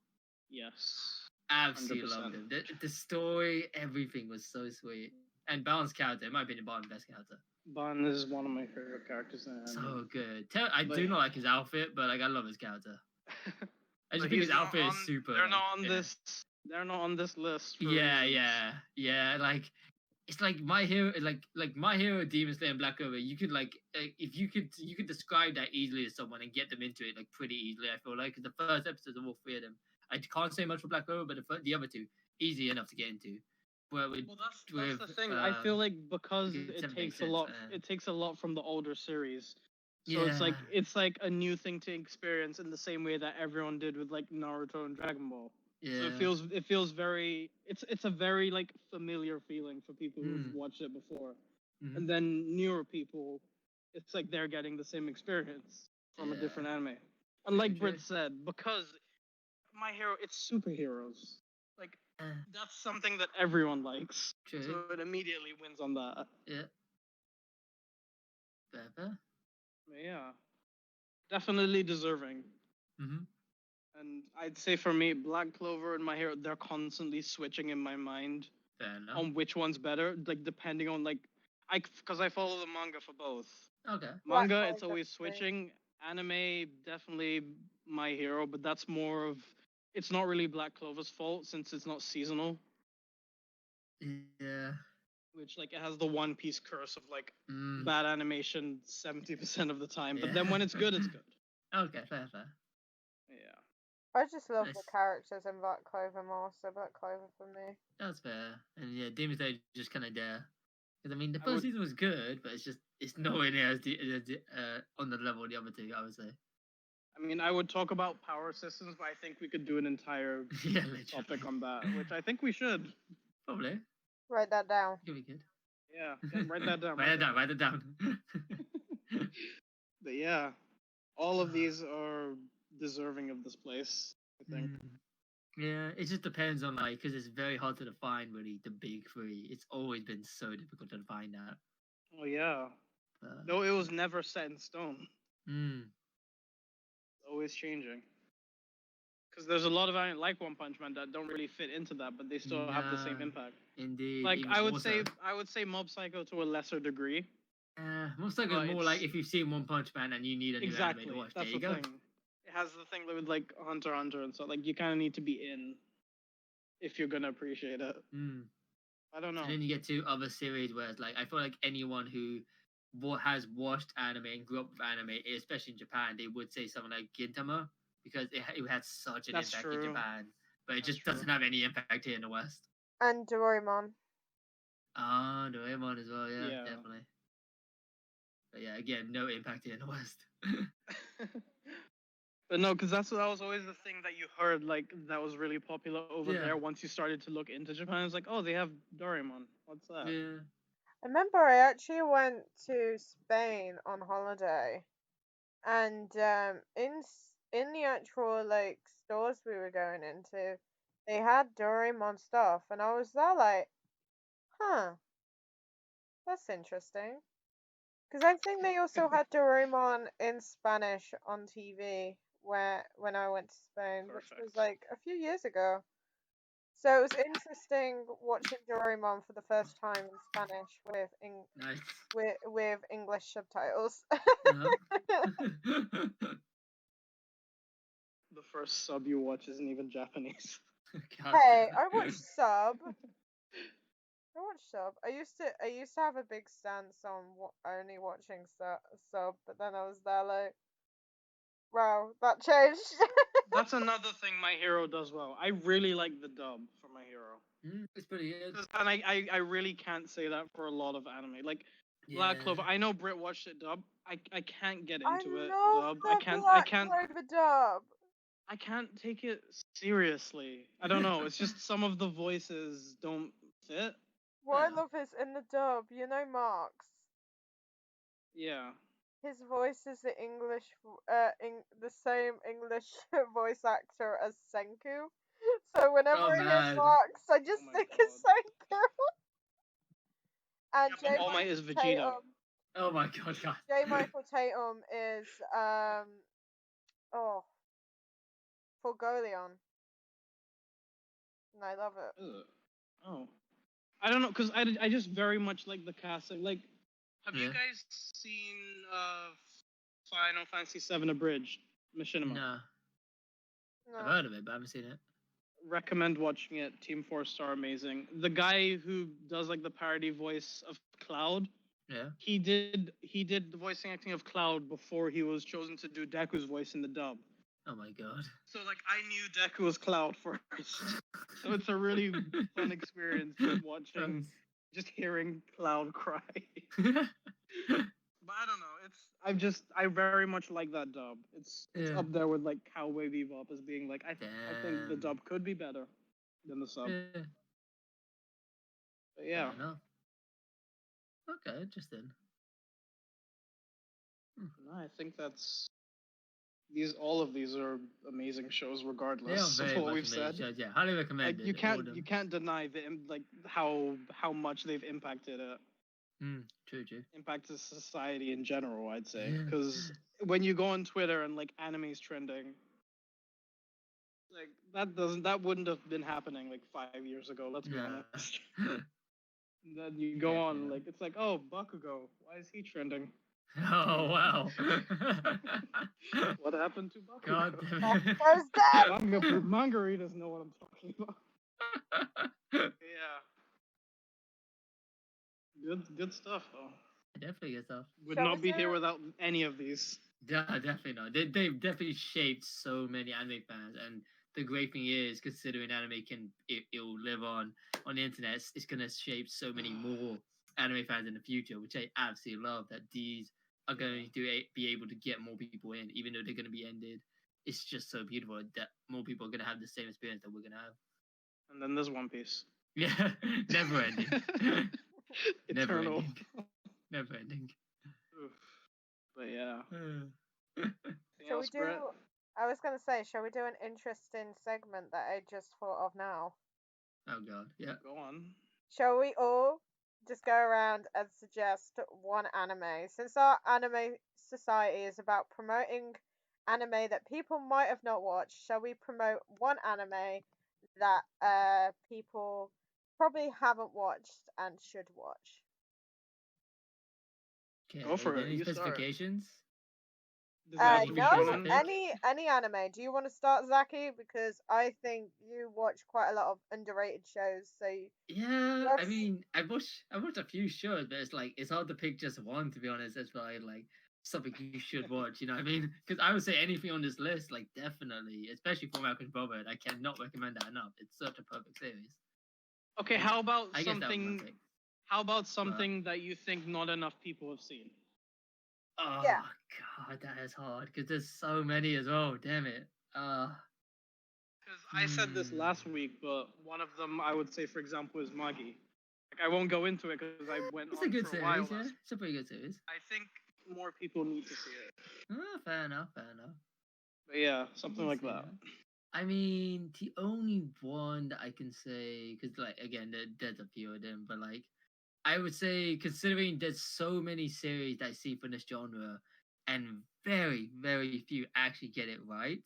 yes. Absolutely 100%. loved him. The story, everything was so sweet. And Ban's character, in my opinion, Ban's best character. Ban is one of my favorite characters in anime. So good. I But- do not like his outfit, but like I love his character. I just But think his he's not outfit is on- super. They're like, not on yeah. this. They're not on this list. For Yeah, reasons. yeah. Like it's like My Hero, like My Hero, Demon Slayer, and Black Clover. You could if you could describe that easily to someone and get them into it like pretty easily. I feel like 'cause the first episodes of all three of them. I can't say much for Black Clover, but the other two easy enough to get into. Well, That's with, the thing. I feel like because it it makes takes a sense, lot. man. It takes a lot from the older series. So it's like a new thing to experience in the same way that everyone did with like Naruto and Dragon Ball. yeah. So it feels very it's a very like familiar feeling for people who've Mm. watched it before. Mhm. And then newer people, it's like they're getting the same experience from a Yeah. different anime. And like True. Britt said, because My Hero, it's superheroes. Like that's something that everyone likes. True. So it immediately wins on that. Yeah. Better. But yeah. Definitely deserving. Mm-hmm. And I'd say for me, Black Clover and My Hero, they're constantly switching in my mind Fair enough. on which one's better, like depending on like because I follow the manga for both. Okay. Black Manga, it's Clover, always same. switching. Anime, definitely My Hero, but that's more of it's not really Black Clover's fault since it's not seasonal. Yeah. Which like it has the One Piece curse of like Mm. bad animation 70% of the time, but Yeah. then when it's good, it's good. Okay, fair. Yeah. I just love the Nice. characters in Black Clover more, so Black Clover for me. That's fair. And yeah, Demon Slayer just kind of there. Because I mean, the I first would- season was good, but it's nowhere near as on the level of the other two. I would say. I mean, I would talk about power systems, but I think we could do an entire Yeah, literally. topic on that, which I think we should. Probably. Write that down. Could be good. Yeah, write that down. Write it down. But yeah, all of these are deserving of this place, I think. Yeah, it just depends on like because it's very hard to define really the big three. It's always been so difficult to define that. Oh yeah. No, it was never set in stone. Mm, Always changing. Because there's a lot of anime like One Punch Man that don't really fit into that, but they still have the same Nah. impact. indeed. Like even I more would say Mob Psycho to a lesser degree. most likely but more it's- like if you've seen One Punch Man and you need a new Exactly. anime to watch. That's There the you go. thing. It has the thing with like Hunter x Hunter and stuff. Like you kind of need to be in if you're gonna appreciate it. Mm. I don't know. And then you get to other series where it's like I feel like anyone who has watched anime and grew up with anime, especially in Japan, they would say something like Gintama because it had such an That's impact true. in Japan, but it That's just true. doesn't have any impact here in the West. And Doraemon. Ah, Doraemon as well, yeah, Yeah. definitely. But yeah, again, no impact here in the West. But no, because that was always the thing that you heard, like that was really popular over Yeah. there. Once you started to look into Japan, it's like, oh, they have Doraemon. What's that? Yeah. I remember I actually went to Spain on holiday, and in the actual like stores we were going into, they had Doraemon stuff, and I was there like, huh, that's interesting. Because I think they also had Doraemon in Spanish on TV when I went to Spain, which was Perfect. like a few years ago. So it was interesting watching Doraemon for the first time in Spanish Nice. with English subtitles. Uh-huh. The first sub you watch isn't even Japanese. God Hey, damn. I watched sub. I watched sub. I used to have a big stance on only watching sub, but then I was there like, wow, that changed. That's another thing My Hero does well. I really like the dub for My Hero. It's pretty good. And I really can't say that for a lot of anime. Like Black Clover, I know Britt watched it dub. I can't get I into it love dub. the I can't Clover dub. I can't take it seriously. I don't know. It's just some of the voices don't fit. What I Yeah. love is in the dub, you know Marx. Yeah. His voice is the the same English voice actor as Senku. So whenever Oh I hear man. Marx, I just Oh my think God. of Senku. And Yeah, but All Might is Vegeta. Tatum, Oh my god, God. J. Michael Tatum is oh Forgolion. And I love it. Ugh. Oh. I don't know, cause I just very much like the casting. Like, have you Yeah. guys seen Final Fantasy VII Abridged Machinima? No. I've No. heard of it, but I haven't seen it. Recommend watching it. Team 4-star, amazing. The guy who does like the parody voice of Cloud, Yeah. he did the voicing acting of Cloud before he was chosen to do Deku's voice in the dub. Oh my god. So like I knew Deku was Cloud first. So it's a really fun experience just watching, just hearing Cloud cry. But I don't know. I very much like that dub. It's Yeah. up there with like Cowboy Bebop as being like I think the Damn. dub could be better than the sub. Yeah. But yeah. Fair enough. Okay, interesting. No, I think that's all of these are amazing shows They are regardless very of what much we've amazing said. shows. Yeah, highly Like recommended. you all of them. can't deny like how much they've impacted it. True. Impacted society in general, I'd say. Yeah. Because when you go on Twitter and like anime's trending, like that wouldn't have been happening like 5 years ago. Let's be Nah. honest. Then you go Definitely on not. like it's like, oh, Bakugo, why is he trending? Oh wow. What happened to Bakugo? God damn it. Bakugo's dead! Manga readers know what I'm talking about. Yeah. Good stuff though. Definitely good stuff. Would Shall we not be here do- without any of these. Yeah, definitely not. They've definitely shaped so many anime fans, and the great thing is, considering anime it'll live on the internet, it's gonna shape so many more anime fans in the future, which I absolutely love. That these are going to be able to get more people in, even though they're gonna be ended. It's just so beautiful that more people are gonna have the same experience that we're gonna have. And then there's One Piece. Yeah, never ending. Never Eternal. ending. Never ending. Oof. But yeah. Shall we else, do? Brett? I was gonna say, shall we do an interesting segment that I just thought of now? Oh god, yeah. Go on. Shall we all just go around and suggest one anime? Since our anime society is about promoting anime that people might have not watched, shall we promote one anime that people probably haven't watched and should watch? Okay, Go for it, any you start. specifications? Does it have to be be No, shonen? any anime. Do you want to start, Zaki? Because I think you watch quite a lot of underrated shows. So Yeah, I Yes. mean, I watched a few shows, but it's hard to pick just one, to be honest. That's why like something you should watch. You know what I mean? Because I would say anything on this list, like definitely, especially for Malcolm Robert, I cannot recommend that enough. It's such a perfect series. Okay, how about I guess that was my something? pick. How about something that you think not enough people have seen? Oh Yeah. god, that is hard because there's so many as well. Damn it. Because I said this last week, but one of them I would say, for example, is Magi. Like I won't go into it because I went It's on a good for a while. series, yeah. It's a pretty good series. I think more people need to see it. Fair enough. But yeah, something can like see that. I mean, the only one that I can say, because like again, there's a few of them, but like I would say, considering there's so many series that I see from this genre, and very, very few actually get it right,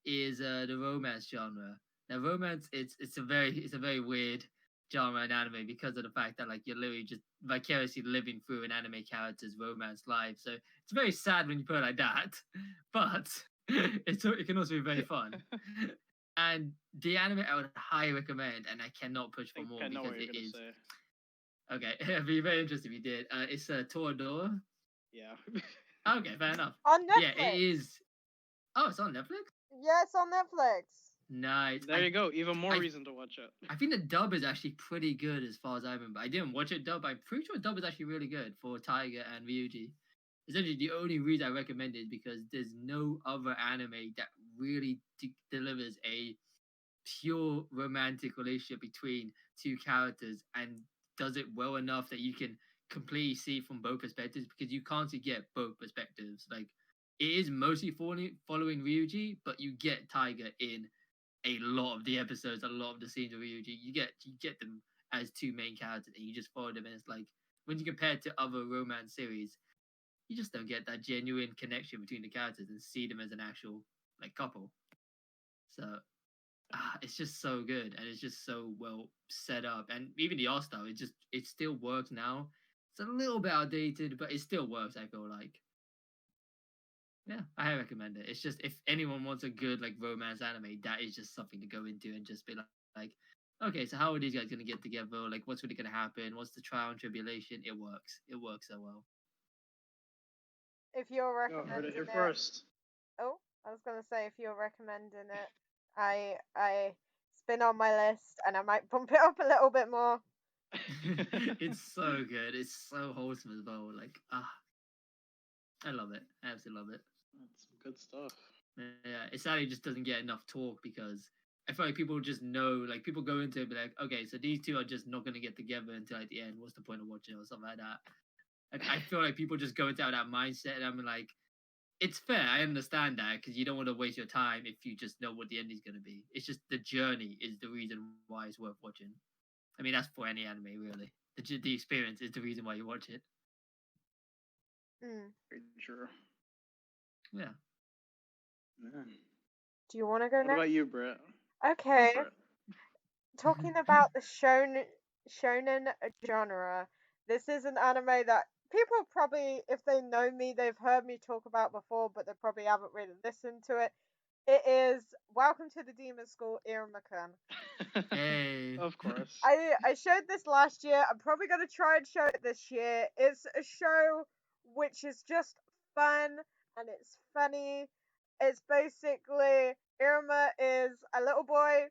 is the romance genre. Now, romance it's a very weird genre in anime because of the fact that like you're literally just vicariously living through an anime character's romance life. So it's very sad when you put it like that, but it can also be very fun. And the anime I would highly recommend, and I cannot push for more I know because what you're it gonna is say. okay. It'd be very interesting if you did. It's Toradora. Yeah. Okay, fair enough. On Netflix. Yeah, it is. Oh, it's on Netflix. Yeah, it's on Netflix. Nice. There you go. Even more I- reason to watch it. I think the dub is actually pretty good as far as I remember. I didn't watch it dub. I'm pretty sure dub is actually really good for Tiger and Ryuji. Essentially, the only reason I recommend it is because there's no other anime that really delivers a pure romantic relationship between two characters, and does it well enough that you can completely see it from both perspectives, because you can't get both perspectives. Like, it is mostly following Ryuji, but you get Tiger in a lot of the episodes, a lot of the scenes of Ryuji. You get them as two main characters, and you just follow them. And it's like, when you compare it to other romance series, you just don't get that genuine connection between the characters and see them as an actual like couple. So it's just so good, and it's just so well set up. And even the art style, it still works now. It's a little bit outdated, but it still works, I feel like. Yeah, I recommend it. It's just, if anyone wants a good like romance anime, that is just something to go into and just be like, okay, so how are these guys gonna get together? Like, what's really gonna happen? What's the trial and tribulation? It works. It works so well. If you're Yo, heard recommending it here it, first. oh, I was gonna say if you're recommending it, I it's been on my list and I might bump it up a little bit more. It's so good. It's so wholesome as well. Like, I love it. I absolutely love it. That's some good stuff. Yeah, it sadly just doesn't get enough talk, because I feel like people just know, like, people go into it and be like, okay, so these two are just not gonna get together until like the end. What's the point of watching it, or something like that? Like, I feel like people just go into that mindset, and I'm like, it's fair. I understand that, because you don't want to waste your time if you just know what the ending's gonna be. It's just the journey is the reason why it's worth watching. I mean, that's for any anime, really. The experience is the reason why you watch it. Mm. Very true. Yeah. Man. Do you want to go What next? about you, Brett? Okay. Go for it. Talking about the shonen genre, this is an anime that people probably, if they know me, they've heard me talk about before, but they probably haven't really listened to it. It is Welcome to the Demon School, Iruma-kun. Hey. Of course. I showed this last year. I'm probably going to try and show it this year. It's a show which is just fun and it's funny. It's basically, Iruma is a little boy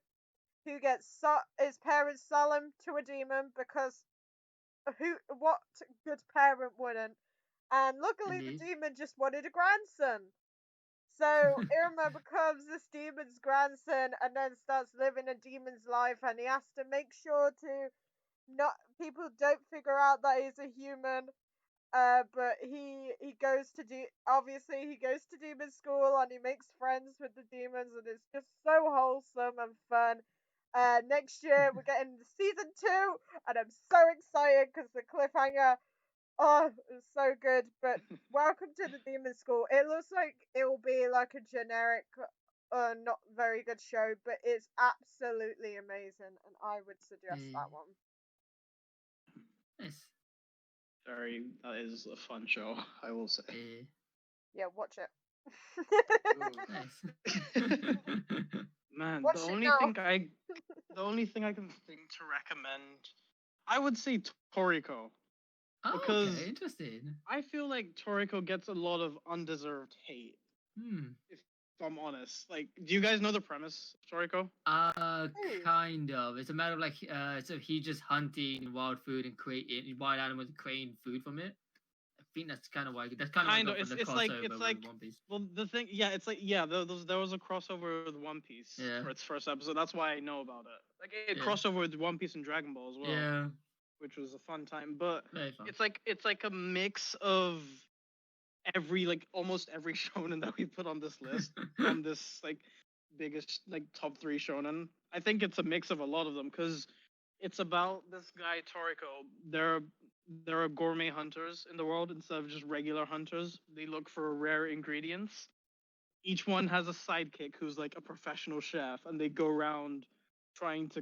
who gets his parents sell him to a demon, because what good parent wouldn't? And luckily Indeed. the demon just wanted a grandson. So Iruma becomes this demon's grandson and then starts living a demon's life, and he has to make sure to not people don't figure out that he's a human. But he goes to obviously he goes to demon school and he makes friends with the demons, and it's just so wholesome and fun. Next year we're getting season 2, and I'm so excited because the cliffhanger, oh, it's so good. But Welcome to the Demon School. It looks like it will be like a generic, not very good show, but it's absolutely amazing, and I would suggest that one. Nice. Sorry, that is a fun show, I will say. Yeah, watch it. Nice. Man, Watch the it only now. thing I can think to recommend, I would say Toriko. Oh, Because okay, interesting. I feel like Toriko gets a lot of undeserved hate. If I'm honest, like, do you guys know the premise of Toriko? Kind of. It's a matter of like, so he just hunting wild food and creating wild animals and creating food from it. I think that's kind of why. That's kind of Kind of. like It's like with One Piece. well, the thing, yeah, it's like, yeah, there was a crossover with One Piece for its first episode. That's why I know about it. Like, it crossed over with One Piece and Dragon Ball as well. Yeah. Which was a fun time, but Very fun. it's like a mix of almost every shonen that we put on this list, on this like biggest like top 3 shonen. I think it's a mix of a lot of them, because it's about this guy Toriko. There are gourmet hunters in the world instead of just regular hunters. They look for rare ingredients. Each one has a sidekick who's like a professional chef, and they go around trying to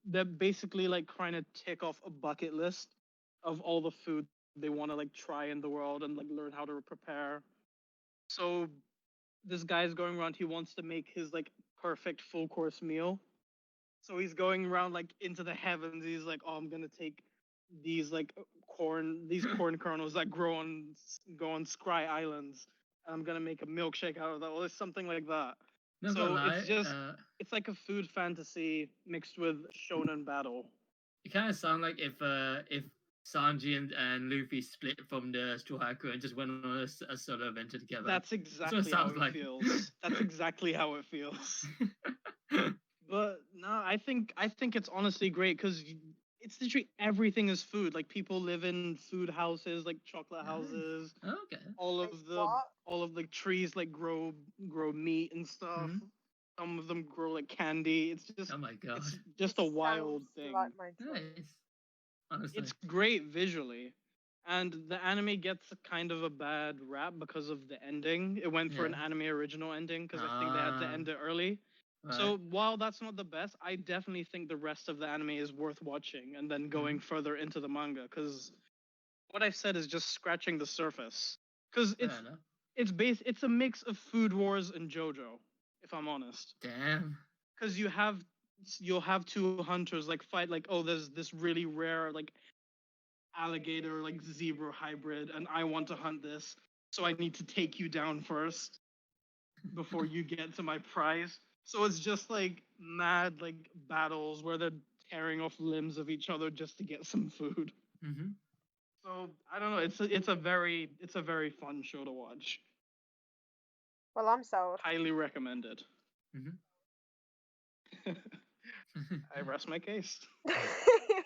they're basically like trying to tick off a bucket list of all the food they want to like try in the world and like learn how to prepare. So this guy's going around, he wants to make his like perfect full course meal. So he's going around like into the heavens. He's like, oh, I'm gonna take these like these corn kernels that go on Scry Islands, and I'm gonna make a milkshake out of that. Well, it's something like that. Not So gonna lie, it's just it's like a food fantasy mixed with shonen battle. it kind of sounds like if Sanji and Luffy split from the Straw Hat Crew and just went on a solo adventure together. That's exactly how it feels. That's exactly how it feels. But no, I think it's honestly great, because it's literally everything is food. Like people live in food houses, like chocolate houses. Okay. All Wait, of the what? all of the trees like grow meat and stuff. Mhm. Some of them grow like candy. Oh my god. It's just This a wild sounds thing. like my dream. Nice. Honestly. It's great visually. And the anime gets kind of a bad rap because of the ending. It went for an Yeah. anime original ending because I think they had to Ah. end it early. Right. So while that's not the best, I definitely think the rest of the anime is worth watching and then going further into the manga because what I've said is just scratching the surface. Because Fair enough. it's a mix of Food Wars and JoJo, if I'm honest. Damn. Because you'll have two hunters like fight like, oh, there's this really rare like alligator like zebra hybrid and I want to hunt this, so I need to take you down first before you get to my prize. So it's just like mad like battles where they're tearing off limbs of each other just to get some food. Mm-hmm. So I don't know. It's a very fun show to watch. Well, I'm sold. Highly recommended. Mm-hmm. I rest my case.